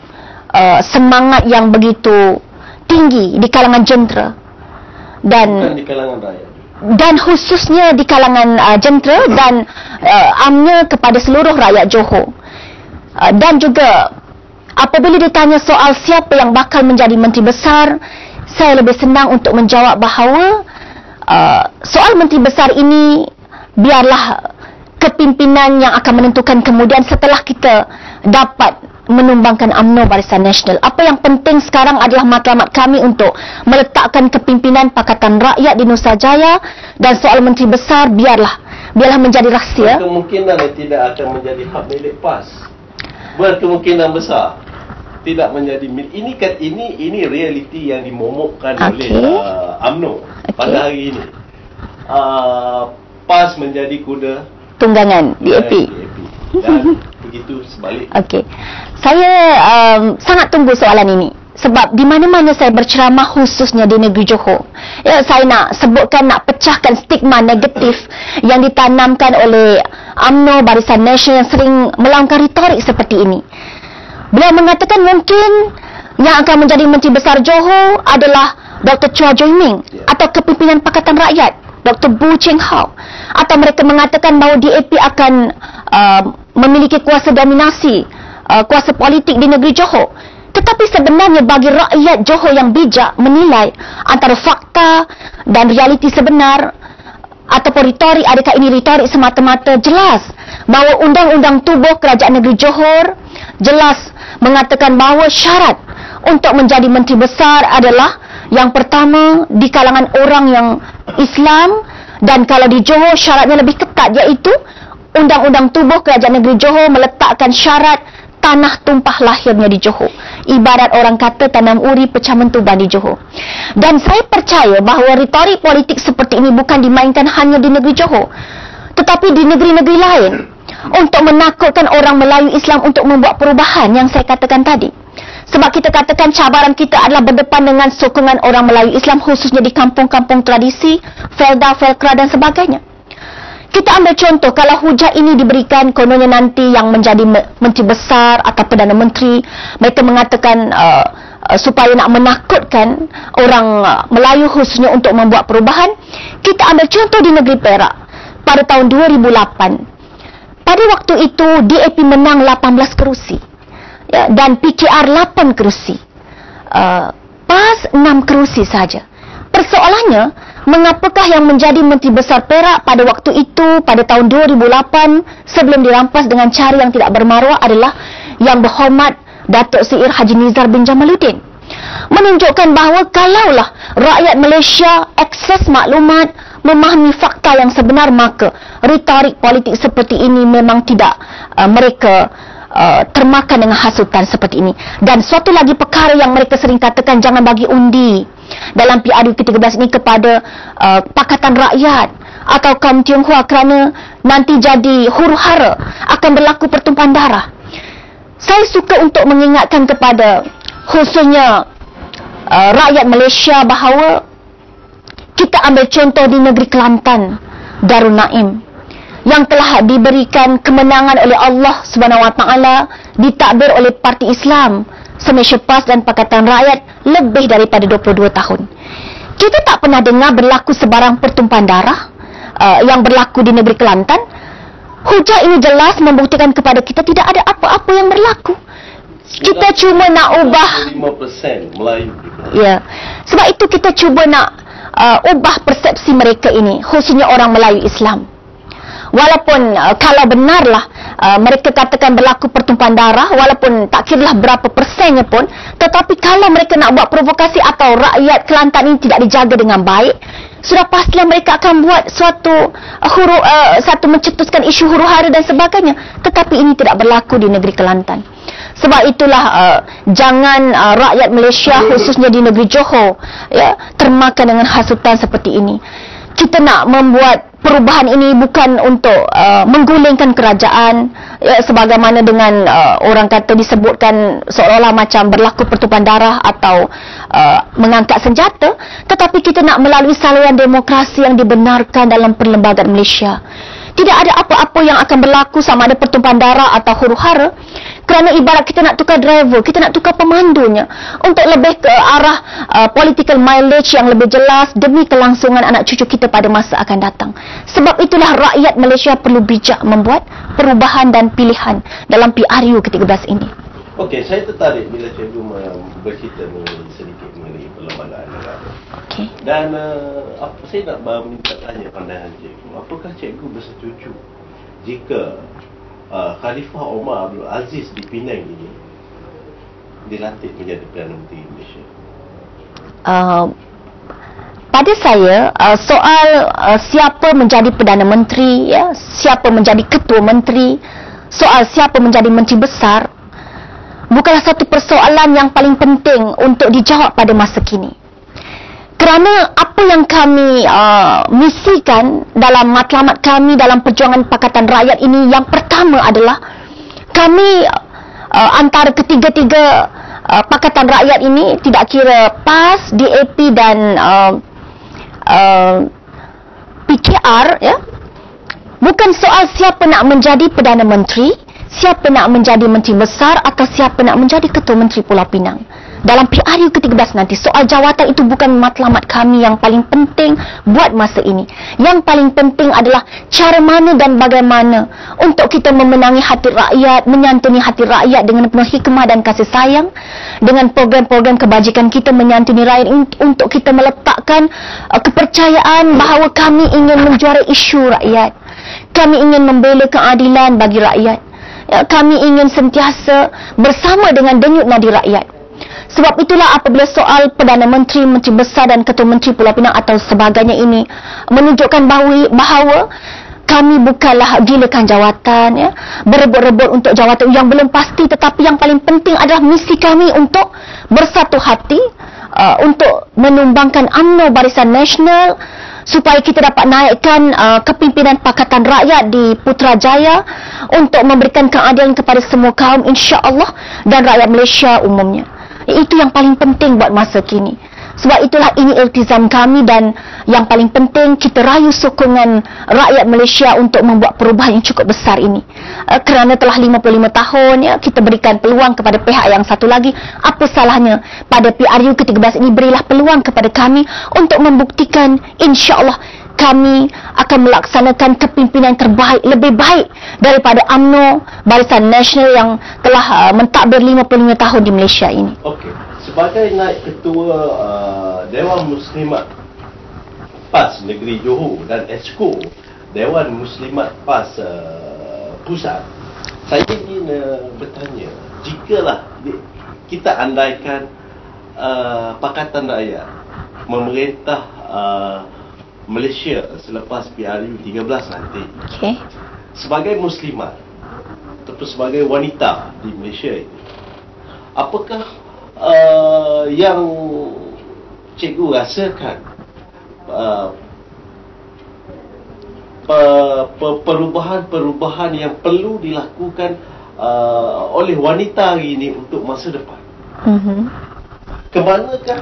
semangat yang begitu tinggi di kalangan jentera dan di kalangan rakyat, dan khususnya di kalangan jentera dan amnya kepada seluruh rakyat Johor. Dan juga apabila ditanya soal siapa yang bakal menjadi menteri besar, saya lebih senang untuk menjawab bahawa soal menteri besar ini biarlah kepimpinan yang akan menentukan kemudian setelah kita dapat menumbangkan UMNO Barisan Nasional. Apa yang penting sekarang adalah matlamat kami untuk meletakkan kepimpinan Pakatan Rakyat di Nusa Jaya, dan soal menteri besar biarlah menjadi rahsia. Kemungkinan tidak akan menjadi hak milik PAS. Berkemungkinan besar tidak menjadi milik. Ini realiti yang dimomokkan oleh UMNO pada hari ini. PAS menjadi kuda tunggangan DAP. Dan begitu sebalik. Okey. Saya sangat tunggu soalan ini sebab di mana-mana saya berceramah khususnya di negeri Johor, ya, saya nak sebutkan, nak pecahkan stigma negatif yang ditanamkan oleh UMNO Barisan Nasional yang sering melanggar retorik seperti ini. Beliau mengatakan mungkin yang akan menjadi Menteri Besar Johor adalah Dr. Chua Joy Ming, atau kepimpinan Pakatan Rakyat Dr. Bu Cheng Hao, atau mereka mengatakan bahawa DAP akan memiliki kuasa dominasi, kuasa politik di negeri Johor. Tetapi sebenarnya bagi rakyat Johor yang bijak menilai antara fakta dan realiti sebenar ataupun retorik, adakah ini retorik semata-mata, jelas bahawa Undang-Undang Tubuh Kerajaan Negeri Johor jelas mengatakan bahawa syarat untuk menjadi menteri besar adalah yang pertama di kalangan orang yang Islam, dan kalau di Johor syaratnya lebih ketat, iaitu Undang-Undang Tubuh Kerajaan Negeri Johor meletakkan syarat tanah tumpah lahirnya di Johor. Ibarat orang kata tanam uri pecah mentuban di Johor. Dan saya percaya bahawa retorik politik seperti ini bukan dimainkan hanya di negeri Johor, tetapi di negeri-negeri lain. untuk menakutkan orang Melayu Islam untuk membuat perubahan yang saya katakan tadi. Sebab kita katakan cabaran kita adalah berdepan dengan sokongan orang Melayu Islam khususnya di kampung-kampung tradisi, Felda, Felkra dan sebagainya. Kita ambil contoh, kalau hujah ini diberikan, kononnya nanti yang menjadi menteri besar atau Perdana Menteri, mereka mengatakan supaya nak menakutkan orang Melayu khususnya untuk membuat perubahan. Kita ambil contoh di negeri Perak pada tahun 2008. Pada waktu itu DAP menang 18 kerusi ya, dan PKR 8 kerusi, PAS 6 kerusi saja. Persoalannya, mengapakah yang menjadi Menteri Besar Perak pada waktu itu pada tahun 2008 sebelum dirampas dengan cara yang tidak bermaruah adalah Yang Berhormat Datuk Seri Haji Nizar bin Jamaluddin, menunjukkan bahawa kalaulah rakyat Malaysia akses maklumat, memahami fakta yang sebenar, maka retorik politik seperti ini memang tidak mereka termakan dengan hasutan seperti ini. Dan suatu lagi perkara yang mereka sering katakan, jangan bagi undi dalam PRU ke-13 ini kepada Pakatan Rakyat atau kaum Tionghoa kerana nanti jadi huru-hara, akan berlaku pertumpahan darah. Saya suka untuk mengingatkan kepada khususnya rakyat Malaysia bahawa kita ambil contoh di negeri Kelantan, Darul Naim, yang telah diberikan kemenangan oleh Allah SWT, ditakbir oleh Parti Islam, Malaysia PAS dan Pakatan Rakyat lebih daripada 22 tahun. Kita tak pernah dengar berlaku sebarang pertumpahan darah yang berlaku di negeri Kelantan. Hujah ini jelas membuktikan kepada kita tidak ada apa-apa yang berlaku. Kita cuma nak ubah 5% Melayu. Ya. Sebab itu kita cuba nak ubah persepsi mereka ini, khususnya orang Melayu Islam. Walaupun kalau benarlah mereka katakan berlaku pertumpahan darah, walaupun tak kiralah berapa persennya pun, tetapi kalau mereka nak buat provokasi atau rakyat Kelantan ini tidak dijaga dengan baik, sudah pastilah mereka akan buat satu mencetuskan isu huru-hara dan sebagainya. Tetapi ini tidak berlaku di negeri Kelantan. Sebab itulah jangan rakyat Malaysia khususnya di negeri Johor ya, termakan dengan hasutan seperti ini. Kita nak membuat perubahan ini bukan untuk menggulingkan kerajaan ya, sebagaimana dengan orang kata disebutkan seolah-olah macam berlaku pertumpahan darah atau mengangkat senjata, tetapi kita nak melalui saluran demokrasi yang dibenarkan dalam perlembagaan Malaysia. Tidak ada apa-apa yang akan berlaku sama ada pertumpahan darah atau huru-hara, kerana ibarat kita nak tukar driver, kita nak tukar pemandunya untuk lebih ke arah political mileage yang lebih jelas demi kelangsungan anak cucu kita pada masa akan datang. Sebab itulah rakyat Malaysia perlu bijak membuat perubahan dan pilihan dalam PRU ke-13 ini. Okey, saya tertarik bila cikgu bercerita sedikit mengenai perlembagaan negara. Okey. Dan saya nak minta tanya pandangan cikgu. Apakah cikgu bersetuju jika Khalifah Omar Abdul Aziz di Penang ini dilantik menjadi Perdana Menteri Malaysia? Pada saya, soal siapa menjadi Perdana Menteri, ya, siapa menjadi Ketua Menteri, soal siapa menjadi Menteri Besar, bukanlah satu persoalan yang paling penting untuk dijawab pada masa kini. Kerana apa yang kami misikan dalam matlamat kami dalam perjuangan Pakatan Rakyat ini, yang pertama adalah kami antara ketiga-tiga Pakatan Rakyat ini, tidak kira PAS, DAP dan PKR ya, bukan soal siapa nak menjadi Perdana Menteri, siapa nak menjadi Menteri Besar atau siapa nak menjadi Ketua Menteri Pulau Pinang. Dalam PRU ke-13 nanti, soal jawatan itu bukan matlamat kami yang paling penting buat masa ini. Yang paling penting adalah cara mana dan bagaimana untuk kita memenangi hati rakyat, menyantuni hati rakyat dengan penuh hikmah dan kasih sayang, dengan program-program kebajikan kita menyantuni rakyat untuk kita meletakkan kepercayaan bahawa kami ingin menjuarai isu rakyat. Kami ingin membela keadilan bagi rakyat. Ya, kami ingin sentiasa bersama dengan denyut nadi rakyat. Sebab itulah apabila soal Perdana Menteri, Menteri Besar dan Ketua Menteri Pulau Pinang atau sebagainya ini menunjukkan bahawa kami bukanlah gilakan jawatan, ya, berebut-rebut untuk jawatan yang belum pasti, tetapi yang paling penting adalah misi kami untuk bersatu hati, untuk menumbangkan UMNO Barisan Nasional supaya kita dapat naikkan kepimpinan Pakatan Rakyat di Putrajaya untuk memberikan keadilan kepada semua kaum, insya-Allah, dan rakyat Malaysia umumnya. Itu yang paling penting buat masa kini. Sebab itulah ini iltizam kami, dan yang paling penting kita rayu sokongan rakyat Malaysia untuk membuat perubahan yang cukup besar ini. Kerana telah 55 tahun ya, kita berikan peluang kepada pihak yang satu lagi. Apa salahnya pada PRU ke-13 ini, berilah peluang kepada kami untuk membuktikan, insya-Allah kami akan melaksanakan kepimpinan terbaik, lebih baik daripada UMNO Barisan Nasional yang telah mentadbir 55 tahun di Malaysia ini. Okey. Sebagai naib ketua Dewan Muslimat PAS Negeri Johor dan Esko Dewan Muslimat PAS Pusat, saya ingin bertanya, jikalah kita andaikan Pakatan Rakyat memerintah Malaysia selepas PRU 13 nanti, sebagai muslimat ataupun sebagai wanita di Malaysia ini, apakah yang cikgu rasakan perubahan-perubahan yang perlu dilakukan oleh wanita hari ini untuk masa depan? Kemanakah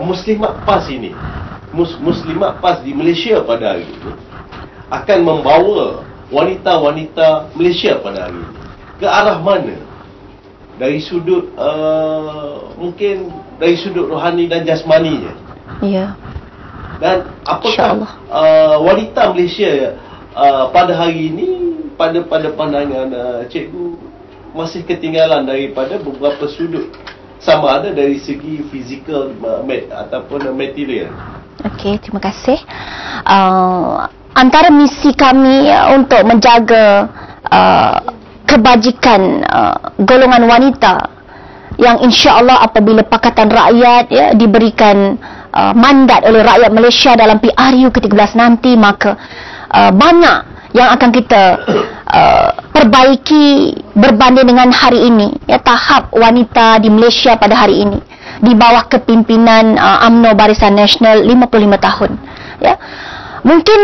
muslimat PAS ini, muslimat PAS di Malaysia pada hari ini akan membawa wanita-wanita Malaysia pada hari ini ke arah mana? Dari sudut mungkin dari sudut rohani dan jasmaninya. Ya. Dan apakah wanita Malaysia pada hari ini, pada pandangan cikgu, masih ketinggalan daripada beberapa sudut, sama ada dari segi fizikal ataupun material? Okey, terima kasih. Antara misi kami untuk menjaga kebajikan golongan wanita yang insya-Allah apabila Pakatan Rakyat diberikan mandat oleh rakyat Malaysia dalam PRU ke-13 nanti, maka banyak yang akan kita perbaiki berbanding dengan hari ini, tahap wanita di Malaysia pada hari ini di bawah kepimpinan UMNO Barisan Nasional 55 tahun ya. Mungkin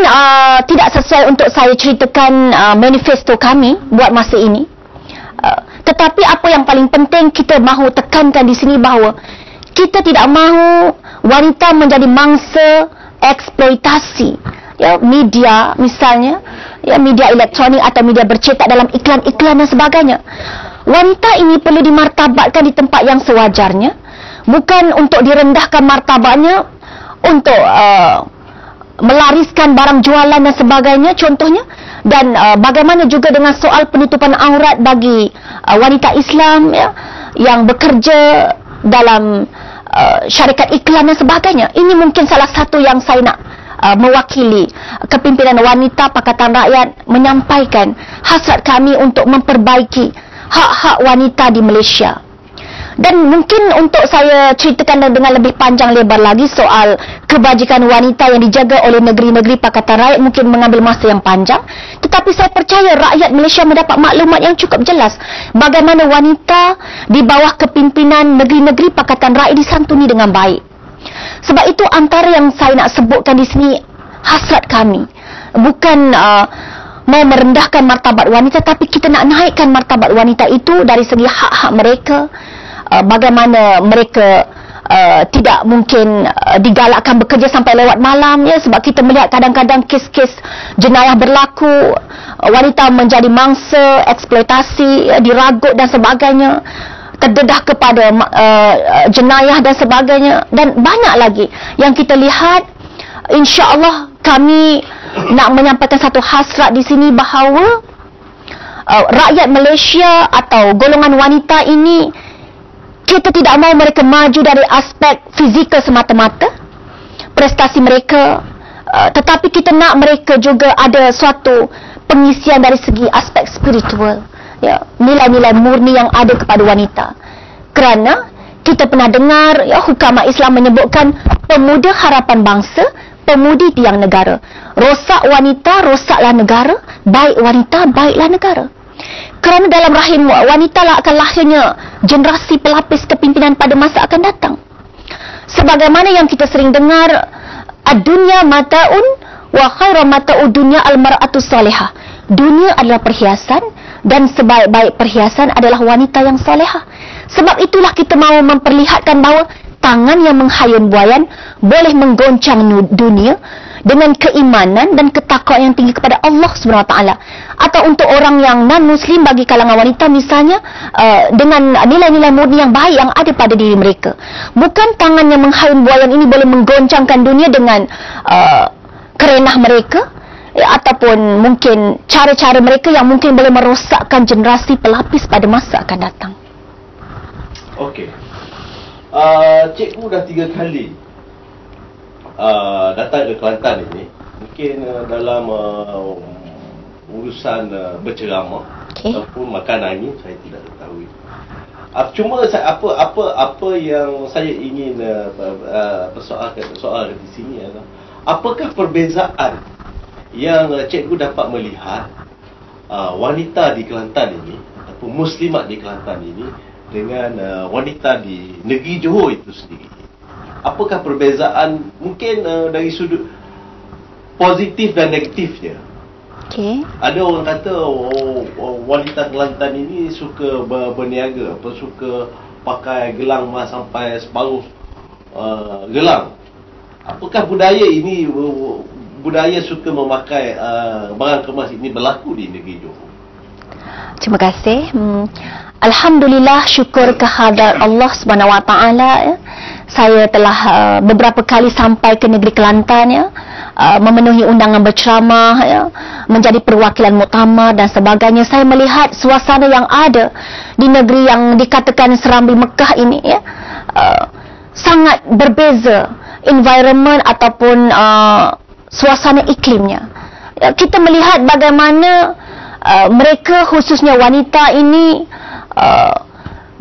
tidak sesuai untuk saya ceritakan manifesto kami buat masa ini. Tetapi apa yang paling penting kita mahu tekankan di sini bahawa kita tidak mahu wanita menjadi mangsa eksploitasi. Ya, media misalnya, ya, media elektronik atau media bercetak dalam iklan-iklan dan sebagainya. Wanita ini perlu dimartabatkan di tempat yang sewajarnya, bukan untuk direndahkan martabatnya untuk melariskan barang jualan dan sebagainya contohnya. Dan bagaimana juga dengan soal penutupan aurat bagi wanita Islam ya, yang bekerja dalam syarikat iklan dan sebagainya. Ini mungkin salah satu yang saya nak mewakili kepimpinan wanita Pakatan Rakyat menyampaikan hasrat kami untuk memperbaiki hak-hak wanita di Malaysia. Dan mungkin untuk saya ceritakan dengan lebih panjang lebar lagi soal kebajikan wanita yang dijaga oleh negeri-negeri Pakatan Rakyat mungkin mengambil masa yang panjang. Tetapi saya percaya rakyat Malaysia mendapat maklumat yang cukup jelas bagaimana wanita di bawah kepimpinan negeri-negeri Pakatan Rakyat disantuni dengan baik. Sebab itu antara yang saya nak sebutkan di sini hasrat kami. Bukan mau merendahkan martabat wanita, tapi kita nak naikkan martabat wanita itu dari segi hak-hak mereka. Bagaimana mereka tidak mungkin digalakkan bekerja sampai lewat malam ya, sebab kita melihat kadang-kadang kes-kes jenayah berlaku, wanita menjadi mangsa eksploitasi, diragut dan sebagainya, terdedah kepada jenayah dan sebagainya, dan banyak lagi yang kita lihat. Insya-Allah kami nak menyampaikan satu hasrat di sini bahawa rakyat Malaysia atau golongan wanita ini, kita tidak mahu mereka maju dari aspek fizikal semata-mata, prestasi mereka, tetapi kita nak mereka juga ada suatu pengisian dari segi aspek spiritual, ya, nilai-nilai murni yang ada kepada wanita. Kerana kita pernah dengar ya, hukama Islam menyebutkan pemuda harapan bangsa, pemudi tiang negara. Rosak wanita, rosaklah negara. Baik wanita, baiklah negara. Kerana dalam rahim wanita lah akan lahirnya generasi pelapis kepimpinan pada masa akan datang. Sebagaimana yang kita sering dengar, Ad-dunya mata'un wa khairu mata'ud dunya al-mar'atu salihah. Dunia adalah perhiasan dan sebaik-baik perhiasan adalah wanita yang salihah. Sebab itulah kita mahu memperlihatkan bahawa tangan yang menghayun buayan boleh menggoncang dunia dengan keimanan dan ketakwaan yang tinggi kepada Allah SWT. Atau untuk orang yang non-Muslim, bagi kalangan wanita misalnya, dengan nilai-nilai murni yang baik yang ada pada diri mereka. Bukan tangan yang menghayun buayan ini boleh menggoncangkan dunia dengan kerenah mereka, ataupun mungkin cara-cara mereka yang mungkin boleh merosakkan generasi pelapis pada masa akan datang. Okey. Cikgu dah 3 kali datang ke Kelantan ini. Mungkin dalam urusan berceramah ataupun makan angin, saya tidak ketahui. Cuma apa yang saya ingin persoalkan di sini adalah, apakah perbezaan yang cikgu dapat melihat wanita di Kelantan ini ataupun muslimat di Kelantan ini dengan wanita di negeri Johor itu sendiri? Apakah perbezaan mungkin dari sudut positif dan negatifnya? Ada orang kata wanita Kelantan ini suka berniaga, suka pakai gelang emas sampai separuh gelang. Apakah budaya ini, budaya suka memakai barang kemas ini berlaku di negeri Johor? Terima kasih. Alhamdulillah, syukur kehadrat Allah Subhanahu Wa Taala. Saya telah beberapa kali sampai ke negeri Kelantan, memenuhi undangan berceramah, menjadi perwakilan muktamar dan sebagainya. Saya melihat suasana yang ada di negeri yang dikatakan serambi Mekah ini, sangat berbeza environment ataupun suasana iklimnya. Kita melihat bagaimana mereka, khususnya wanita ini,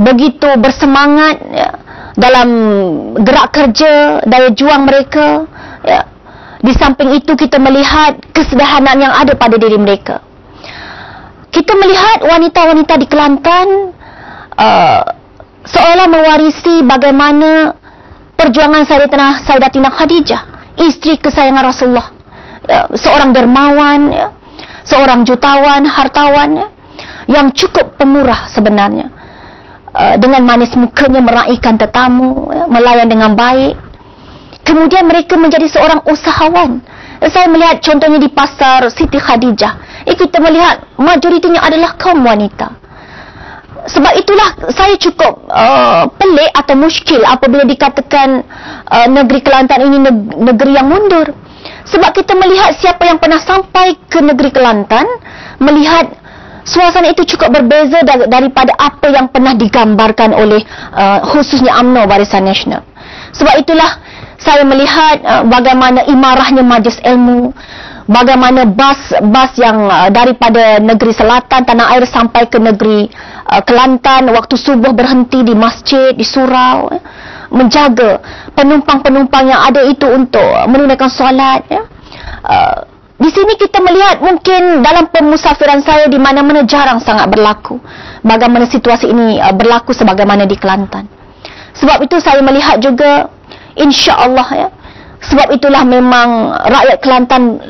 begitu bersemangat dalam gerak kerja, daya juang mereka. Di samping itu kita melihat kesederhanaan yang ada pada diri mereka. Kita melihat wanita-wanita di Kelantan seolah mewarisi bagaimana perjuangan Sayyidatina Khadijah, isteri kesayangan Rasulullah, seorang dermawan, seorang jutawan, hartawan, yang cukup pemurah sebenarnya. Dengan manis mukanya meraihkan tetamu, melayan dengan baik. Kemudian mereka menjadi seorang usahawan. Saya melihat contohnya di pasar Siti Khadijah, kita melihat majoritinya adalah kaum wanita. Sebab itulah saya cukup pelik atau muskil apabila dikatakan negeri Kelantan ini negeri yang mundur. Sebab kita melihat siapa yang pernah sampai ke negeri Kelantan, melihat suasana itu cukup berbeza daripada apa yang pernah digambarkan oleh khususnya UMNO Barisan Nasional. Sebab itulah saya melihat bagaimana imarahnya majlis ilmu, bagaimana bas yang daripada negeri selatan tanah air sampai ke negeri Kelantan waktu subuh berhenti di masjid, di surau, menjaga penumpang-penumpang yang ada itu untuk menunaikan solat. Di sini kita melihat mungkin dalam pemusafiran saya di mana-mana jarang sangat berlaku bagaimana situasi ini berlaku sebagaimana di Kelantan. Sebab itu saya melihat juga, insya-Allah, sebab itulah memang rakyat Kelantan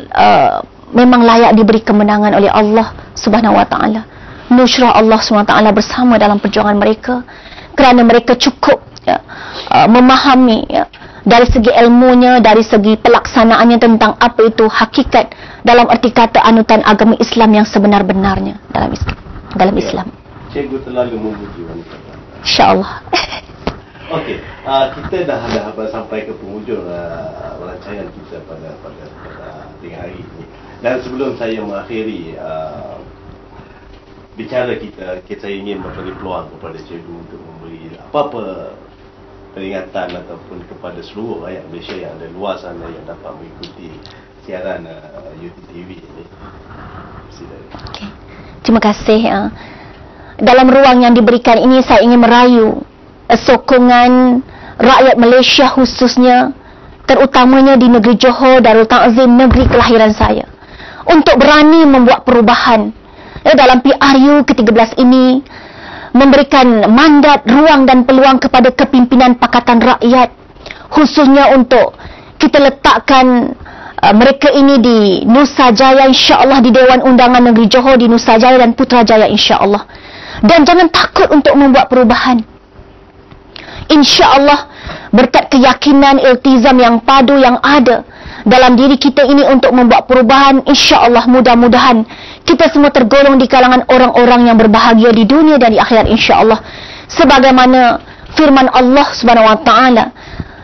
memang layak diberi kemenangan oleh Allah Subhanahu Wa Taala. Nusrah Allah Subhanahu Wa Taala bersama dalam perjuangan mereka, kerana mereka cukup memahami dari segi ilmunya, dari segi pelaksanaannya tentang apa itu hakikat dalam erti kata anutan agama Islam yang sebenar-benarnya dalam Islam. Cikgu terlalu memuji wanita. InsyaAllah. Okey, kita dah sampai ke penghujung rancangan kita pada tengah hari ini. Dan sebelum saya mengakhiri bicara kita ingin memberi peluang kepada cikgu untuk memberi apa-apa peringatan ataupun kepada seluruh rakyat Malaysia yang ada luar sana yang dapat mengikuti siaran UTV ini. Silakan. Okay. Terima kasih. Dalam ruang yang diberikan ini, saya ingin merayu sokongan rakyat Malaysia khususnya, terutamanya di negeri Johor, Darul Ta'zim, negeri kelahiran saya, untuk berani membuat perubahan dalam PRU ke-13 ini, memberikan mandat, ruang dan peluang kepada kepimpinan Pakatan Rakyat, khususnya untuk kita letakkan mereka ini di Nusajaya, insya-Allah, di Dewan Undangan Negeri Johor di Nusajaya dan Putrajaya, insya-Allah. Dan jangan takut untuk membuat perubahan. InsyaAllah, berkat keyakinan, iltizam yang padu yang ada dalam diri kita ini untuk membuat perubahan, insyaAllah mudah-mudahan kita semua tergolong di kalangan orang-orang yang berbahagia di dunia dan di akhirat, insyaAllah. Sebagaimana firman Allah Subhanahu Wa Taala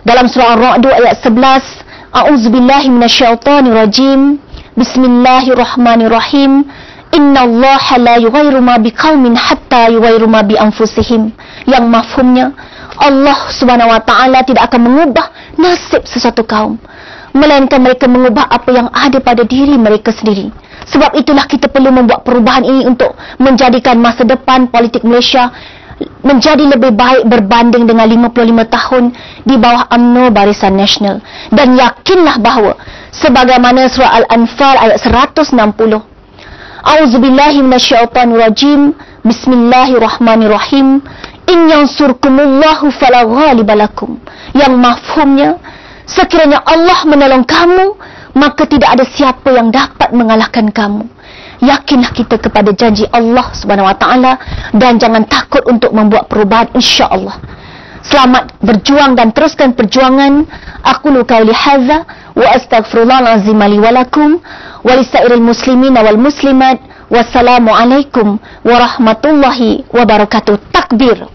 dalam surah Ar-Ra'd ayat 11, A'udzubillahi minasyaitonirrajim. Bismillahirrahmanirrahim. Innallaha la yughayyiru ma biqaumin hatta yughayyiru ma bi anfusihim. Yang mafhumnya, Allah Subhanahu Wa Taala tidak akan mengubah nasib sesuatu kaum, melainkan mereka mengubah apa yang ada pada diri mereka sendiri. Sebab itulah kita perlu membuat perubahan ini untuk menjadikan masa depan politik Malaysia menjadi lebih baik berbanding dengan 55 tahun di bawah UMNO Barisan Nasional. Dan yakinlah bahawa sebagaimana surah Al-Anfal ayat 160, A'udzubillahi minasyaitonirrajim. Bismillahirrahmanirrahim. In yansurkumullahu fala ghaliba lakum. Yang mafhumnya, sekiranya Allah menolong kamu, maka tidak ada siapa yang dapat mengalahkan kamu. Yakinlah kita kepada janji Allah Subhanahu Wa Taala dan jangan takut untuk membuat perubahan, insya-Allah. Selamat berjuang dan teruskan perjuangan. Aqulu qauli hadza wa astaghfirullahal azim li wa lakum wa lisairil muslimin wal muslimat. Wassalamualaikum warahmatullahi wabarakatuh. Takbir.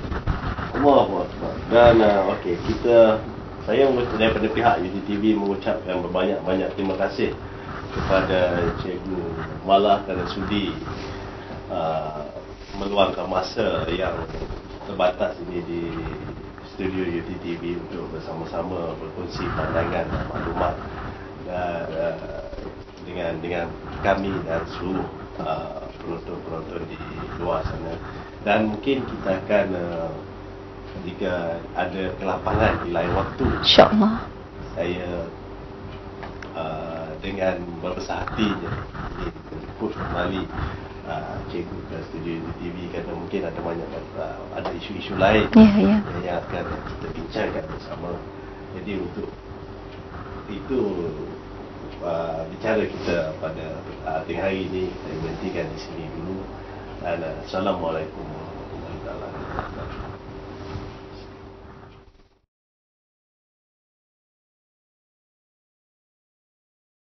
Allahu Akbar. Dan okey, saya daripada pihak UTV mengucapkan berbanyak-banyak terima kasih kepada Cikgu Malah kerana sudi meluangkan masa yang terbatas ini di studio UTV untuk bersama-sama berkongsi pandangan dan maklumat dengan kami dan seluruh penonton-penonton di luar sana. Dan mungkin kita akan jika ada kelapangan di lain waktu, insya-Allah, saya dengan berbesar hatinya menjemput kembali Cikgu ke studio TV, kerana mungkin ada banyak ada isu-isu lain yang akan kita bincangkan bersama. Jadi untuk itu bicara kita pada tengah hari ini saya berhentikan di sini dulu. Dan Assalamualaikum.